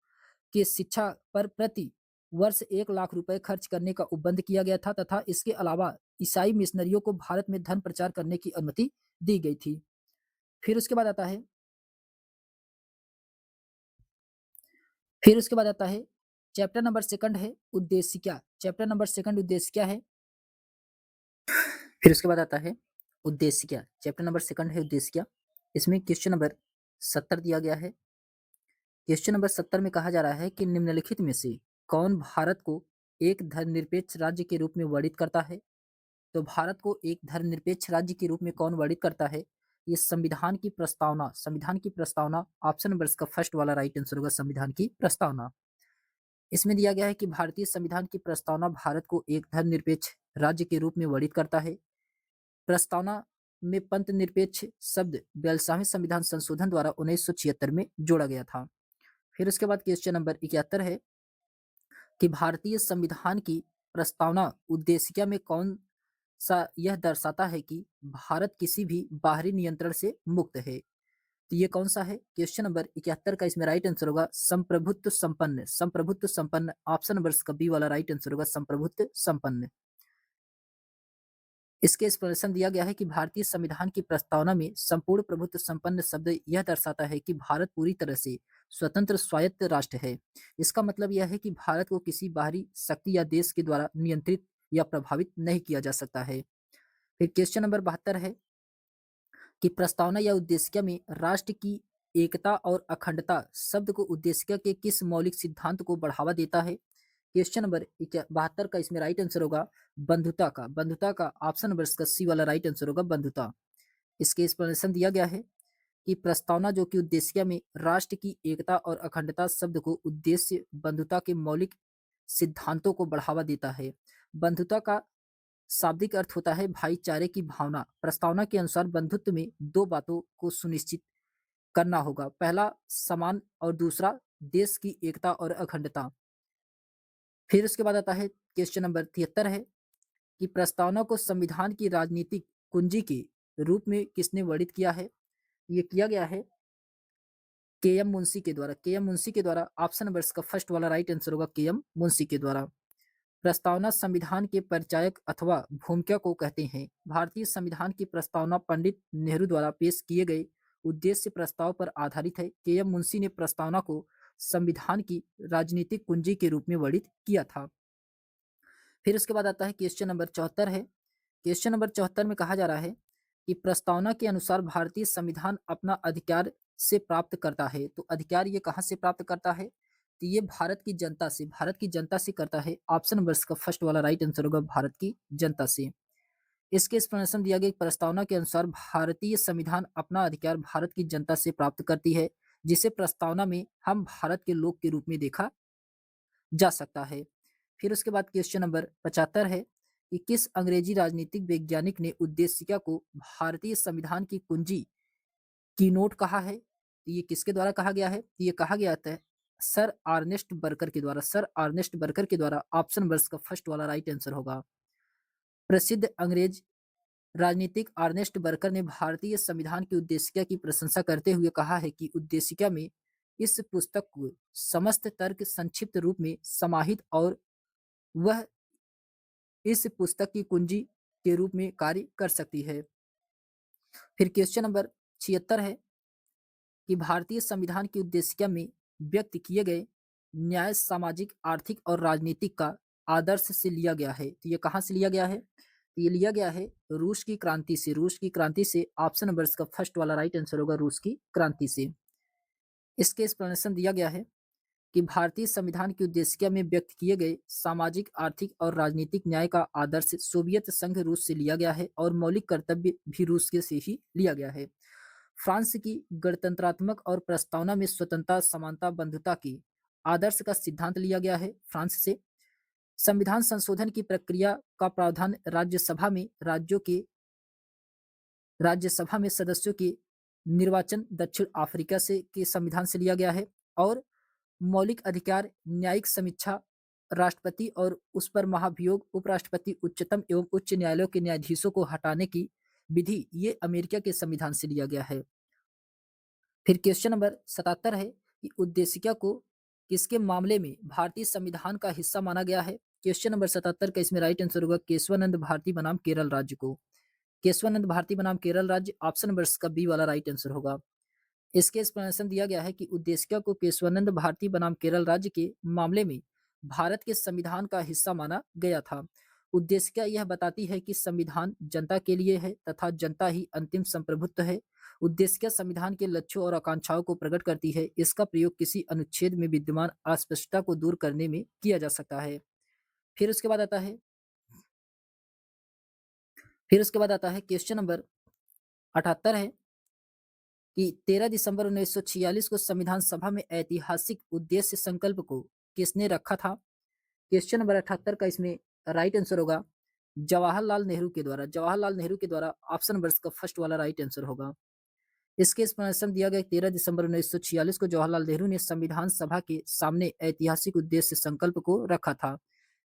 के शिक्षा पर प्रति वर्ष 1 लाख रुपए खर्च करने का उपबंध किया गया था तथा इसके अलावा ईसाई मिशनरियों को भारत में धन प्रचार करने की अनुमति दी गई थी। फिर उसके बाद आता है फिर उसके बाद आता है चैप्टर नंबर सेकंड है उद्देशिका। चैप्टर नंबर सेकंड उद्देशिका है। फिर उसके बाद आता है उद्देशिका। चैप्टर नंबर सेकंड है उद्देशिका। इसमें क्वेश्चन नंबर 70 दिया गया है। क्वेश्चन नंबर 70 में कहा जा रहा है कि निम्नलिखित में से कौन भारत को एक धर्मनिरपेक्ष राज्य के रूप में वर्णित करता है? तो भारत को एक धर्मनिरपेक्ष राज्य के रूप में कौन वर्णित करता है? ये संविधान की प्रस्तावना ऑप्शन नंबर इसका फर्स्ट वाला राइट आंसर होगा, संविधान की प्रस्तावना। इसमें दिया गया है कि भारतीय संविधान की प्रस्तावना भारत को एक धर्मनिरपेक्ष राज्य के रूप में वर्णित करता है। प्रस्तावना में पंथ निरपेक्ष शब्द 42वें संविधान संशोधन द्वारा 1976 में जोड़ा गया था। फिर उसके बाद क्वेश्चन नंबर 71 है कि भारतीय संविधान की प्रस्तावना उद्देशिका में कौन सा यह दर्शाता है कि भारत किसी भी बाहरी नियंत्रण से मुक्त है? तो ये कौन सा है? क्वेश्चन नंबर 71 का इसमें राइट आंसर होगा संप्रभुत्व संपन्न। संप्रभुत्व संपन्न ऑप्शन नंबर इसका बी वाला राइट आंसर होगा, संप्रभुत्व संपन्न। इसके एक्सप्लेनेशन दिया गया है कि भारतीय संविधान की प्रस्तावना में संपूर्ण प्रभुत्व संपन्न शब्द यह दर्शाता है कि भारत पूरी तरह से स्वतंत्र स्वायत्त राष्ट्र है। इसका मतलब यह है कि भारत को किसी बाहरी शक्ति या देश के द्वारा नियंत्रित या प्रभावित नहीं किया जा सकता है। फिर क्वेश्चन नंबर 72 है कि प्रस्तावना या उद्देशिका में राष्ट्र की एकता और अखंडता शब्द को उद्देशिका के किस मौलिक सिद्धांत को बढ़ावा देता है? क्वेश्चन नंबर 72 का इसमें राइट आंसर होगा बंधुता का। बंधुता का ऑप्शन नंबर इसका सी वाला राइट आंसर होगा, बंधुता। इसके एक्सप्लेनेशन दिया गया है कि प्रस्तावना जो कि उद्देश्य में राष्ट्र की एकता और अखंडता शब्द को उद्देश्य बंधुता के मौलिक सिद्धांतों को बढ़ावा देता है। बंधुता का शाब्दिक अर्थ होता है भाईचारे की भावना। प्रस्तावना के अनुसार बंधुत्व में दो बातों को सुनिश्चित करना होगा। पहला समान और दूसरा देश की एकता और अखंडता। फिर उसके बाद आता है क्वेश्चन नंबर 73 है कि प्रस्तावना को संविधान की राजनीतिक कुंजी के रूप में किसने वर्णित किया है? ये किया गया है के एम मुंशी के द्वारा। के एम मुंशी के द्वारा। ऑप्शन नंबर इसका फर्स्ट वाला राइट आंसर होगा के एम मुंशी के द्वारा। प्रस्तावना संविधान के परिचायक अथवा भूमिका को कहते हैं। भारतीय संविधान की प्रस्तावना पंडित नेहरू द्वारा पेश किए गए उद्देश्य प्रस्ताव पर आधारित है। के एम मुंशी ने प्रस्तावना को संविधान की राजनीतिक कुंजी के रूप में वर्णित किया था। फिर उसके बाद आता है क्वेश्चन नंबर 74 है। क्वेश्चन नंबर 74 में कहा जा रहा है कि प्रस्तावना के अनुसार भारतीय संविधान अपना अधिकार से प्राप्त करता है। तो अधिकार ये कहाँ से प्राप्त करता है? तो ये भारत की जनता से करता है। ऑप्शन नंबर इसका फर्स्ट वाला राइट आंसर होगा भारत की जनता से। इसके एक्सप्लेनेशन दिया गया कि प्रस्तावना के अनुसार भारतीय संविधान अपना अधिकार भारत की जनता से प्राप्त करती है, जिसे प्रस्तावना में हम भारत के लोग के रूप में देखा जा सकता है। फिर उसके बाद क्वेश्चन नंबर 75 है कि किस अंग्रेजी राजनीतिक वैज्ञानिक ने उद्देशिका को भारतीय संविधान की कुंजी की नोट कहा है? तो ये किसके द्वारा कहा गया है? तो ये कहा गया था सर आर्नेस्ट बर्कर के द्वारा। सर आर्नेस्ट बर्कर के द्वारा। ऑप्शन नंबर का फर्स्ट वाला राइट आंसर होगा। प्रसिद्ध अंग्रेज राजनीतिक आर्नेस्ट बर्कर ने भारतीय संविधान की उद्देशिका की प्रशंसा करते हुए कहा है कि उद्देशिका में इस पुस्तक को समस्त तर्क संक्षिप्त रूप में समाहित और वह इस पुस्तक की कुंजी के रूप में कार्य कर सकती है। फिर क्वेश्चन नंबर 76 है कि भारतीय संविधान की उद्देशिका में व्यक्त किए गए न्याय सामाजिक, आर्थिक और राजनीतिक का आदर्श से लिया गया है। तो ये कहाँ से लिया गया है? तो ये लिया गया है रूस की क्रांति से। रूस की क्रांति से। ऑप्शन नंबर इसका फर्स्ट वाला राइट आंसर होगा रूस की क्रांति से। इसके एक्सप्लेनेशन दिया गया है कि भारतीय संविधान की उद्देशिका में व्यक्त किए गए सामाजिक, आर्थिक और राजनीतिक न्याय का आदर्श सोवियत संघ रूस से लिया गया है और मौलिक कर्तव्य भी रूस के से ही लिया गया है। फ्रांस की गणतंत्रात्मक और प्रस्तावना में स्वतंत्रता, समानता, बंधुता की आदर्श का सिद्धांत लिया गया है फ्रांस से। संविधान संशोधन की प्रक्रिया का प्रावधान राज्यसभा में सदस्यों के निर्वाचन दक्षिण अफ्रीका से के संविधान से लिया गया है और मौलिक अधिकार, न्यायिक समीक्षा, राष्ट्रपति और उस पर महाभियोग, उपराष्ट्रपति, उच्चतम एवं उच्च न्यायालयों के न्यायाधीशों को हटाने की विधि, ये अमेरिका के संविधान से लिया गया है। फिर क्वेश्चन नंबर 77 है कि उद्देशिका को किसके मामले में भारतीय संविधान का हिस्सा माना गया है? क्वेश्चन नंबर 77 का इसमें राइट आंसर होगा केशवानंद भारती बनाम केरल राज्य को। केशवानंद भारती बनाम केरल राज्य। ऑप्शन नंबर इसका बी वाला राइट आंसर होगा। इसके एक्सप्लेनेशन दिया गया है कि उद्देशिका को केशवानंद भारती बनाम केरल राज्य के मामले में भारत के संविधान का हिस्सा माना गया था। उद्देशिका यह बताती है कि संविधान जनता के लिए है तथा जनता ही अंतिम संप्रभुत्व है। उद्देशिका संविधान के लक्ष्यों और आकांक्षाओं को प्रकट करती है। इसका प्रयोग किसी अनुच्छेद में विद्यमान अस्पष्टता को दूर करने में किया जा सकता है। फिर उसके बाद आता है क्वेश्चन नंबर 78 है कि 13 दिसंबर 1946 को संविधान सभा में ऐतिहासिक उद्देश्य संकल्प को किसने रखा था? क्वेश्चन नंबर 78 का इसमें राइट आंसर होगा जवाहरलाल नेहरू के द्वारा। जवाहरलाल नेहरू के द्वारा। ऑप्शन नंबर का फर्स्ट वाला राइट आंसर होगा। इसके एक्सप्लेनेशन दिया गया 13 दिसंबर 1946 को जवाहरलाल नेहरू ने संविधान सभा के सामने ऐतिहासिक उद्देश्य संकल्प को रखा था,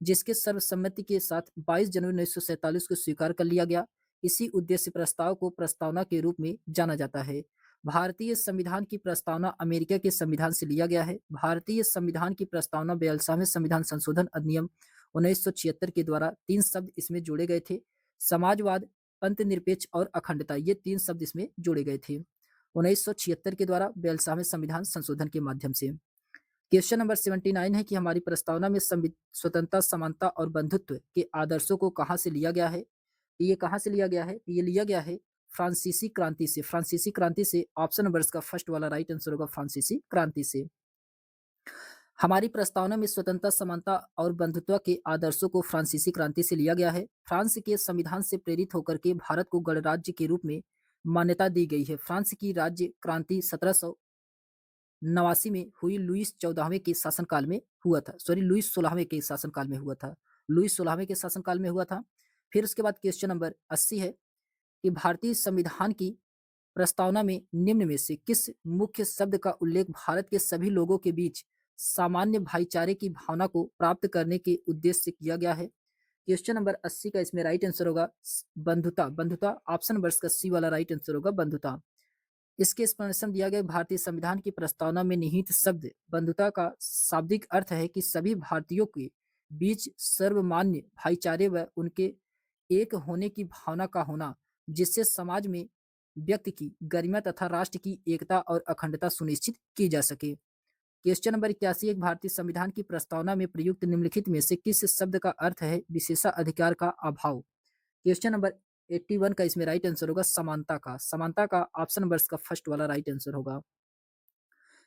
जिसके सर्वसम्मति के साथ 22 जनवरी 1947 को स्वीकार कर लिया गया। इसी उद्देश्य प्रस्ताव को प्रस्तावना के रूप में जाना जाता है। भारतीय संविधान की प्रस्तावना अमेरिका के संविधान से लिया गया है। भारतीय संविधान की प्रस्तावना 42वें संविधान संशोधन अधिनियम 1976 के द्वारा 3 शब्द इसमें जोड़े गए थे। समाजवाद, पंथ निरपेक्ष और अखंडता, ये 3 शब्द इसमें जोड़े गए थे 1976 के द्वारा 42वें संविधान संशोधन के माध्यम से। क्वेश्चन नंबर 79 है कि हमारी प्रस्तावना में स्वतंत्रता, समानता और बंधुत्व के आदर्शों को कहाँ से लिया गया है? ये कहाँ से लिया गया है? ये लिया गया है फ्रांसीसी क्रांति से। फ्रांसीसी क्रांति से। ऑप्शन नंबर इसका फर्स्ट वाला राइट आंसर होगा फ्रांसीसी क्रांति से। हमारी प्रस्तावना में स्वतंत्रता, समानता और बंधुत्व के आदर्शों को फ्रांसीसी क्रांति से लिया गया है। फ्रांस के संविधान से प्रेरित होकर के भारत को गणराज्य के रूप में मान्यता दी गई है। फ्रांस की राज्य क्रांति 1789 में हुई लुईस 14वें के शासनकाल में हुआ था। सॉरी, लुईस 16वें के शासनकाल में हुआ था। लुईस 16वें के शासनकाल में हुआ था। फिर उसके बाद क्वेश्चन नंबर 80 है कि भारतीय संविधान की प्रस्तावना में निम्न में से किस मुख्य शब्द का उल्लेख भारत के सभी लोगों के बीच सामान्य भाईचारे की भावना को प्राप्त करने के उद्देश्य से किया गया है? क्वेश्चन नंबर 80 का इसमें राइट आंसर होगा बंधुता। बंधुता ऑप्शन नंबर का सी वाला राइट आंसर होगा बंधुता। इसके एक्सप्लेनेशन दिया गया भारतीय संविधान की प्रस्तावना में निहित शब्द बंधुता का शाब्दिक अर्थ है कि सभी भारतीयों के बीच सर्वमान्य भाईचारे व उनके एक होने की भावना का होना, जिससे समाज में व्यक्ति की गरिमा तथा राष्ट्र की एकता और अखंडता सुनिश्चित की जा सके। क्वेश्चन नंबर 81 एक भारतीय संविधान की प्रस्तावना में प्रयुक्त निम्नलिखित में से किस शब्द का अर्थ है विशेषाधिकार का अभाव? क्वेश्चन नंबर 81 का इसमें राइट आंसर होगा समानता का। समानता का ऑप्शन नंबर का फर्स्ट वाला राइट आंसर होगा।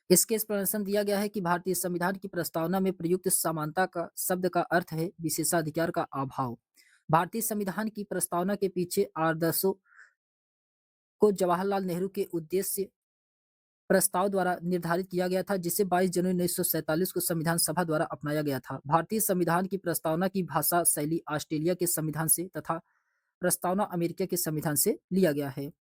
इसके एक्सप्लेनेशन दिया गया है कि भारतीय संविधान की प्रस्तावना में प्रयुक्त समानता का शब्द का अर्थ है विशेषाधिकार का अभाव। भारतीय संविधान की प्रस्तावना के पीछे आदर्शों को जवाहरलाल नेहरू के उद्देश्य प्रस्ताव द्वारा निर्धारित किया गया था, जिसे 22 जनवरी 1947 को संविधान सभा द्वारा अपनाया गया था। भारतीय संविधान की प्रस्तावना की भाषा शैली ऑस्ट्रेलिया के संविधान से तथा प्रस्तावना अमेरिका के संविधान से लिया गया है।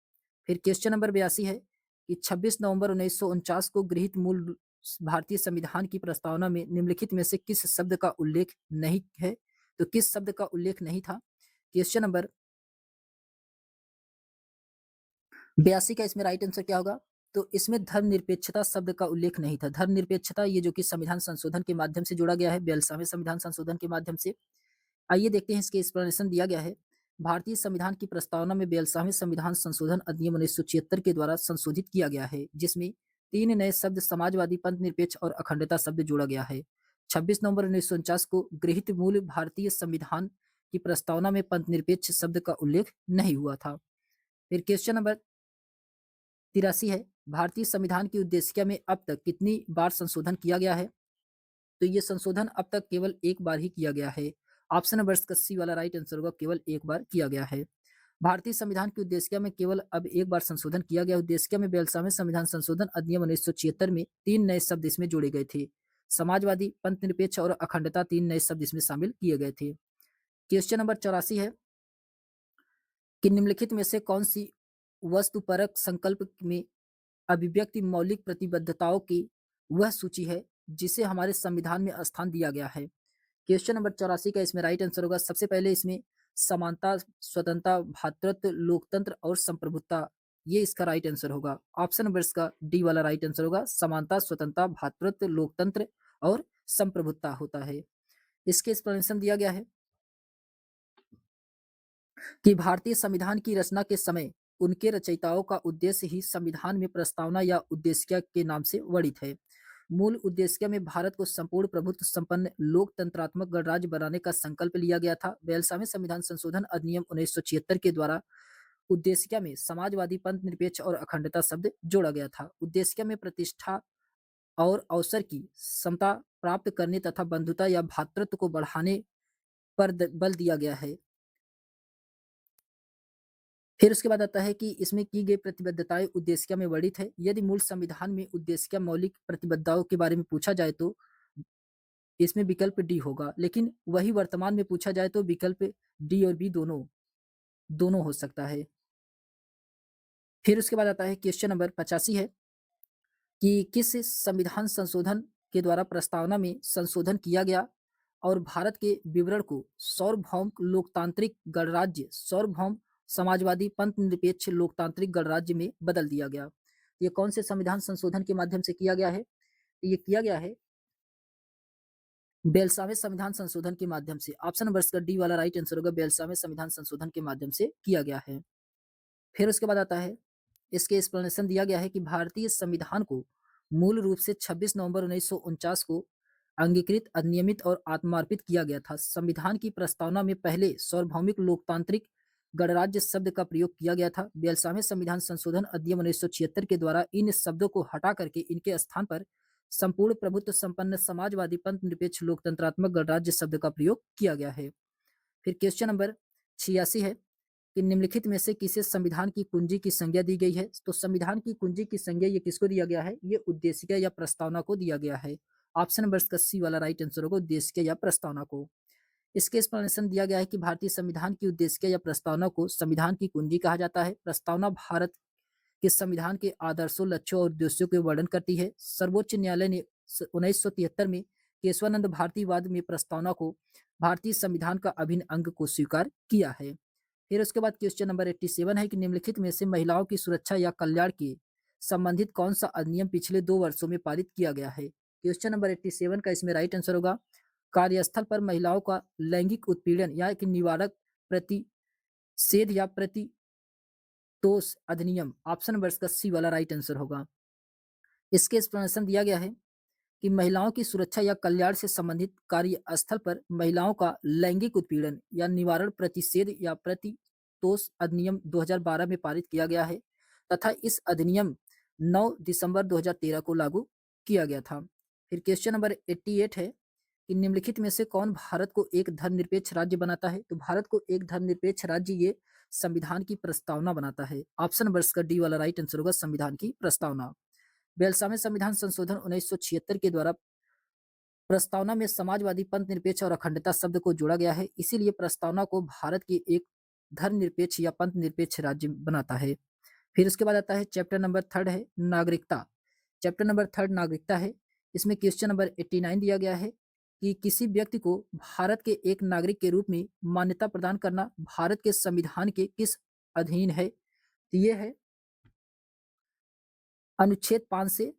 फिर क्वेश्चन नंबर 82 है कि 26 नवंबर 1949 को गृहीत मूल भारतीय संविधान की प्रस्तावना में निम्नलिखित में से किस शब्द का उल्लेख नहीं है? तो किस शब्द का उल्लेख नहीं था? क्वेश्चन नंबर 82 का इसमें राइट आंसर क्या होगा? तो इसमें धर्मनिरपेक्षता शब्द का उल्लेख नहीं था। धर्मनिरपेक्षता ये जो कि संविधान संशोधन के माध्यम से जोड़ा गया है, 42वें संविधान संशोधन के माध्यम से। आइए देखते हैं इसके एक्सप्लेनेशन दिया गया है। भारतीय संविधान की प्रस्तावना में 42वें संविधान संशोधन अधिनियम 1976 के द्वारा संशोधित किया गया है, जिसमें 3 नए शब्द समाजवादी, पंथनिरपेक्ष और अखंडता शब्द जोड़ा गया है। 26 नवंबर 1949 को गृहीत मूल भारतीय संविधान की प्रस्तावना में पंथनिरपेक्ष शब्द का उल्लेख नहीं हुआ था। फिर क्वेश्चन नंबर 83 है, भारतीय संविधान की उद्देशिका में अब तक कितनी बार संशोधन किया गया है? तो ये संशोधन अब तक केवल एक बार ही किया गया है। ऑप्शन नंबर का सी वाला राइट आंसर होगा, केवल एक बार किया गया है। भारतीय संविधान की उद्देशिका में केवल अब एक बार संशोधन किया गया। उद्देशिका में 42वें संविधान संशोधन अधिनियम 1976 में 3 नए शब्द इसमें जोड़े गए थे। समाजवादी, पंथनिरपेक्ष और अखंडता 3 नए शब्द इसमें शामिल किए गए थे। क्वेश्चन नंबर 84 है कि निम्नलिखित में से कौन सी वस्तुपरक संकल्प में अभिव्यक्ति मौलिक प्रतिबद्धताओं की वह सूची है जिसे हमारे संविधान में स्थान दिया गया है? क्वेश्चन नंबर 84 का इसमें राइट आंसर होगा, सबसे पहले इसमें समानता, स्वतंत्रता, भ्रातृत्व, लोकतंत्र और संप्रभुता, ये इसका राइट आंसर होगा। ऑप्शन नंबर इसका डी वाला राइट आंसर होगा, समानता, स्वतंत्रता, भ्रातृत्व, लोकतंत्र और संप्रभुता होता है। इसके एक्सप्लेनेशन दिया गया है कि भारतीय संविधान की रचना के समय उनके रचयिताओं का उद्देश्य ही संविधान में प्रस्तावना या उद्देशिका के नाम से वर्णित है। मूल उद्देशिका में भारत को संपूर्ण प्रभुत्व संपन्न लोकतंत्रात्मक गणराज्य बनाने का संकल्प लिया गया था। 42वें संविधान संशोधन अधिनियम 1976 के द्वारा उद्देशिका में समाजवादी, पंथ निरपेक्ष और अखंडता शब्द जोड़ा गया था। उद्देशिका में प्रतिष्ठा और अवसर की समता प्राप्त करने तथा बंधुता या भ्रातृत्व को बढ़ाने पर बल दिया गया है। फिर उसके बाद आता है कि इसमें की गई प्रतिबद्धताएं उद्देशिका में वर्णित है। यदि मूल संविधान में उद्देशिका मौलिक प्रतिबद्धताओं के बारे में पूछा जाए तो इसमें विकल्प डी होगा, लेकिन वही वर्तमान में पूछा जाए तो विकल्प डी और बी दोनों दोनों हो सकता है। फिर उसके बाद आता है क्वेश्चन नंबर 85 है कि किस संविधान संशोधन के द्वारा प्रस्तावना में संशोधन किया गया और भारत के विवरण को सार्वभौम लोकतांत्रिक गणराज्य, सार्वभौम समाजवादी, पंथ निरपेक्ष लोकतांत्रिक गणराज्य में बदल दिया गया? ये कौन से संविधान संशोधन के माध्यम से किया गया है? ये किया गया है 42वें संविधान संशोधन के माध्यम से। ऑप्शन नंबर का डी वाला राइट आंसर होगा, 42वें संविधान संशोधन के माध्यम से किया गया है। फिर उसके बाद आता है, इसके एक्सप्लेनेशन दिया गया है कि भारतीय संविधान को मूल रूप से 26 नवंबर 1949 को अंगीकृत, अधिनियमित और आत्मार्पित किया गया था। संविधान की प्रस्तावना में पहले सार्वभौमिक लोकतांत्रिक गणराज्य शब्द का प्रयोग किया गया था। 42वें संविधान संशोधन अधिनियम 1976 के द्वारा इन शब्दों को हटा करके इनके स्थान पर संपूर्ण प्रभुत्व संपन्न समाजवादी, पंथ निरपेक्ष लोकतंत्रात्मक गणराज्य शब्द का प्रयोग किया गया है। फिर क्वेश्चन नंबर 86 है कि निम्नलिखित में से किसे संविधान की कुंजी की संज्ञा दी गई है? तो संविधान की कुंजी की संज्ञा ये किसको दिया गया है? ये उद्देशिका या प्रस्तावना को दिया गया है। ऑप्शन नंबर इसका सी वाला राइट आंसर होगा, उद्देशिका या प्रस्तावना को। इसके एक्सप्लेनेशन दिया गया है कि भारतीय संविधान की उद्देशिका या प्रस्तावना को संविधान की कुंजी कहा जाता है। प्रस्तावना भारत के संविधान के आदर्शों, लक्ष्यों और उद्देश्यों के वर्णन करती है। सर्वोच्च न्यायालय ने 1973 में केशवानंद भारतीयवाद में प्रस्तावना को भारतीय संविधान का अभिन्न अंग को स्वीकार किया है। फिर उसके बाद क्वेश्चन नंबर 87 है कि निम्नलिखित में से महिलाओं की सुरक्षा या कल्याण के संबंधित कौन सा अधिनियम पिछले 2 वर्षों में पारित किया गया है? क्वेश्चन नंबर 87 का इसमें राइट आंसर होगा, कार्यस्थल पर महिलाओं का लैंगिक उत्पीड़न या कि निवारक प्रतिषेध या प्रतितोष अधिनियम। ऑप्शन नंबर इसका सी वाला राइट आंसर होगा। इसके एक्सप्लेनेशन दिया गया है कि महिलाओं की सुरक्षा या कल्याण से संबंधित कार्यस्थल पर महिलाओं का लैंगिक उत्पीड़न या निवारण प्रतिषेध या प्रतितोष अधिनियम 2012 में पारित किया गया है तथा इस अधिनियम 9 दिसंबर 2013 को लागू किया गया था। फिर क्वेश्चन नंबर 88 है कि निम्नलिखित में से कौन भारत को एक धर्मनिरपेक्ष राज्य बनाता है? तो भारत को एक धर्मनिरपेक्ष राज्य ये संविधान की प्रस्तावना बनाता है। ऑप्शन नंबर इसका डी वाला राइट आंसर होगा, संविधान की प्रस्तावना। 42वें संविधान संशोधन 1976 के द्वारा प्रस्तावना में समाजवादी, पंथ निरपेक्ष और अखंडता शब्द को जोड़ा गया है। इसीलिए प्रस्तावना को भारत की एक धर्मनिरपेक्ष या पंथ निरपेक्ष राज्य बनाता है। फिर उसके बाद आता है चैप्टर नंबर 3 है नागरिकता। चैप्टर नंबर 3 नागरिकता है। इसमें क्वेश्चन नंबर 89 दिया गया है कि किसी व्यक्ति को भारत के एक नागरिक के रूप में मान्यता प्रदान करना भारत के संविधान के किस अधीन है? तो ये है अनुच्छेद 5 से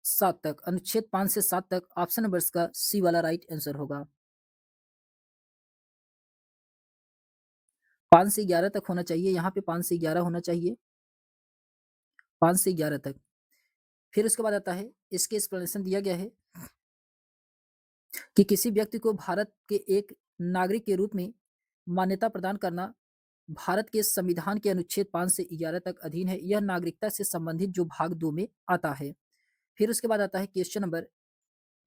7 तक। अनुच्छेद 5 से 7 तक ऑप्शन नंबर इसका सी वाला राइट आंसर होगा। 5 से 11 तक होना चाहिए, यहाँ पे 5 से 11 होना चाहिए, 5 से 11 तक। फिर उसके बाद आता है इसके एक्सप्लेनेशन दिया गया है कि किसी व्यक्ति को भारत के एक नागरिक के रूप में मान्यता प्रदान करना भारत के संविधान के अनुच्छेद 5 से 11 तक अधीन है। यह नागरिकता से संबंधित जो भाग 2 में आता है। फिर उसके बाद आता है क्वेश्चन नंबर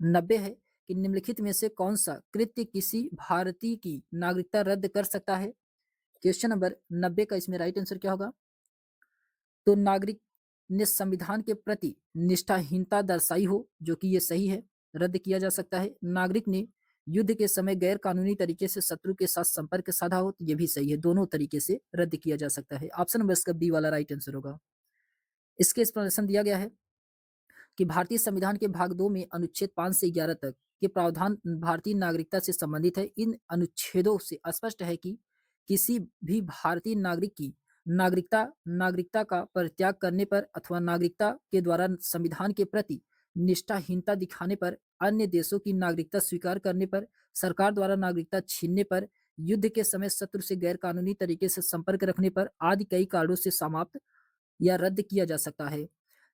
90 है कि निम्नलिखित में से कौन सा कृत्य किसी भारतीय की नागरिकता रद्द कर सकता है? क्वेश्चन नंबर 90 का इसमें राइट आंसर क्या होगा? तो नागरिक ने संविधान के प्रति निष्ठाहीनता दर्शाई हो, जो कि ये सही है, रद्द किया जा सकता है। नागरिक ने युद्ध के समय गैर कानूनी तरीके से शत्रु के साथ संपर्क साधा हो, तो ये भी सही है, दोनों तरीके से रद्द किया जा सकता है। ऑप्शन नंबर इसका बी वाला राइट आंसर होगा। इसके एक्सप्लेनेशन दिया गया है कि भारतीय संविधान के भाग 2 में अनुच्छेद 5 से 11 तक के प्रावधान भारतीय नागरिकता से संबंधित है। इन अनुच्छेदों से स्पष्ट है कि किसी भी भारतीय नागरिक की नागरिकता का परित्याग करने पर अथवा नागरिकता के द्वारा संविधान के प्रति निष्ठाहीनता दिखाने पर, अन्य देशों की नागरिकता स्वीकार करने पर, सरकार द्वारा नागरिकता छीनने पर, युद्ध के समय शत्रु से गैर कानूनी तरीके से संपर्क रखने पर आदि कई कारणों से समाप्त या रद्द किया जा सकता है।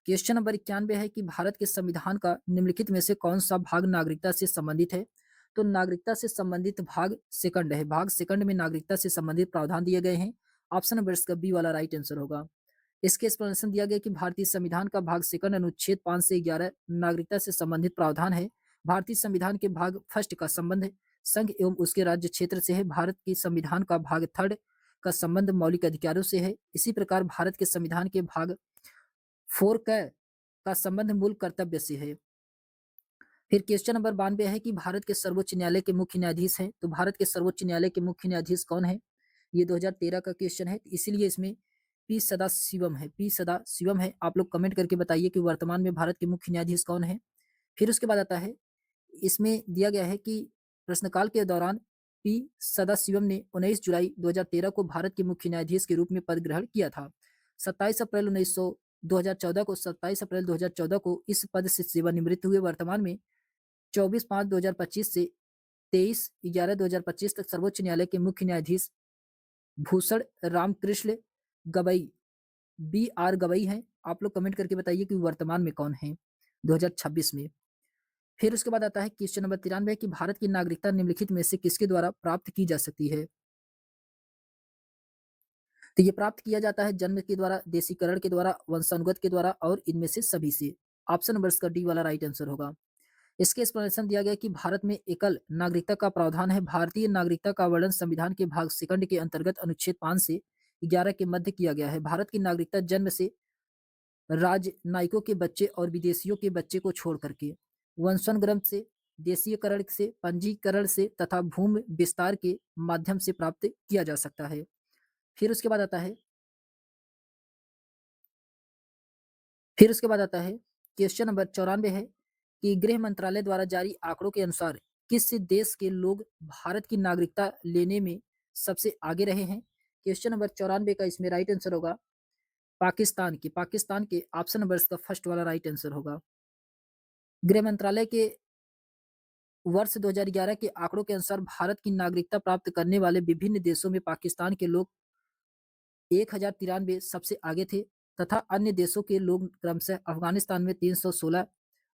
क्वेश्चन नंबर 91 है कि भारत के संविधान का निम्नलिखित में से कौन सा भाग नागरिकता से संबंधित है? तो नागरिकता से संबंधित भाग सेकंड है। भाग सेकंड में नागरिकता से संबंधित प्रावधान दिए गए हैं। ऑप्शन नंबर इसका बी वाला राइट आंसर होगा। इसके एक्सप्लेनेशन दिया गया कि भारतीय संविधान का भाग सेकंड अनुच्छेद 5 से 11 नागरिकता से संबंधित प्रावधान है। भारतीय संविधान के भाग फर्स्ट का संबंध संघ एवं उसके राज्य क्षेत्र से है। भारत की संविधान का भाग थर्ड का संबंध मौलिक अधिकारों से है। इसी प्रकार भारत के संविधान के भाग 4 का संबंध मूल कर्तव्य से है। फिर क्वेश्चन नंबर 92 है कि भारत के सर्वोच्च न्यायालय के मुख्य न्यायाधीश हैं। तो भारत के सर्वोच्च न्यायालय के मुख्य न्यायाधीश कौन है? ये 2013 का क्वेश्चन है, इसीलिए इसमें पी सदाशिवम है, पी सदाशिवम है। आप लोग कमेंट करके बताइए कि वर्तमान में भारत के मुख्य न्यायाधीश कौन है। फिर उसके बाद आता है, इसमें दिया गया है कि प्रश्नकाल के दौरान पी सदाशिवम ने 19 जुलाई 2013 को भारत के मुख्य न्यायाधीश के रूप में पद ग्रहण किया था। 27 अप्रैल 2014 को इस पद से सेवानिवृत्त हुए। वर्तमान में 24/5/2025 से 23/11/2025 तक सर्वोच्च न्यायालय के मुख्य न्यायाधीश भूषण रामकृष्ण गवई, बी आर गवई हैं। आप लोग कमेंट करके बताइए कि वर्तमान में कौन है 2026 में। फिर उसके बाद आता है क्वेश्चन नंबर 93 कि भारत की नागरिकता निम्नलिखित में से किसके द्वारा प्राप्त की जा सकती है? तो ये प्राप्त किया जाता है जन्म के द्वारा, देशीकरण के द्वारा, वंशानुगत के द्वारा और इनमें से सभी से। ऑप्शन नंबर इसका डी वाला राइट आंसर होगा। इसके एक्सप्लेनेशन दिया गया कि भारत में एकल नागरिकता का प्रावधान है। भारतीय नागरिकता का वर्णन संविधान के भाग सेकंड के अंतर्गत अनुच्छेद 5 से 11 के मध्य किया गया है। भारत की नागरिकता जन्म से राजनयिकों के बच्चे और विदेशियों के बच्चे को छोड़ करके वंशानुक्रम से, देशीयकरण से, पंजीकरण से तथा भूमि विस्तार के माध्यम से प्राप्त किया जा सकता है। फिर उसके बाद आता है फिर उसके बाद आता है क्वेश्चन नंबर 94 है कि गृह मंत्रालय द्वारा जारी आंकड़ों के अनुसार किस देश के लोग भारत की नागरिकता लेने में सबसे आगे रहे हैं? क्वेश्चन नंबर 94 का इसमें राइट आंसर होगा पाकिस्तान के ऑप्शन नंबर इसका फर्स्ट वाला राइट आंसर होगा। गृह मंत्रालय के वर्ष 2011 के आंकड़ों के अनुसार भारत की नागरिकता प्राप्त करने वाले विभिन्न देशों में पाकिस्तान के लोग 1093 सबसे आगे थे तथा अन्य देशों के लोग क्रमशः अफगानिस्तान में 316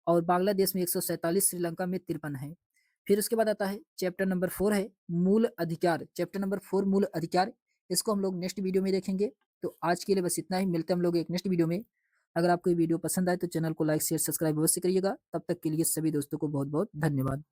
और बांग्लादेश में 147, श्रीलंका में 53 है। फिर उसके बाद आता है चैप्टर नंबर 4 है मूल अधिकार। चैप्टर नंबर 4 मूल अधिकार, इसको हम लोग नेक्स्ट वीडियो में देखेंगे। तो आज के लिए बस इतना ही, मिलते हैं हम लोग एक नेक्स्ट वीडियो में। अगर आपको ये वीडियो पसंद आए तो चैनल को लाइक शेयर सब्सक्राइब अवश्य करिएगा। तब तक के लिए सभी दोस्तों को बहुत बहुत धन्यवाद।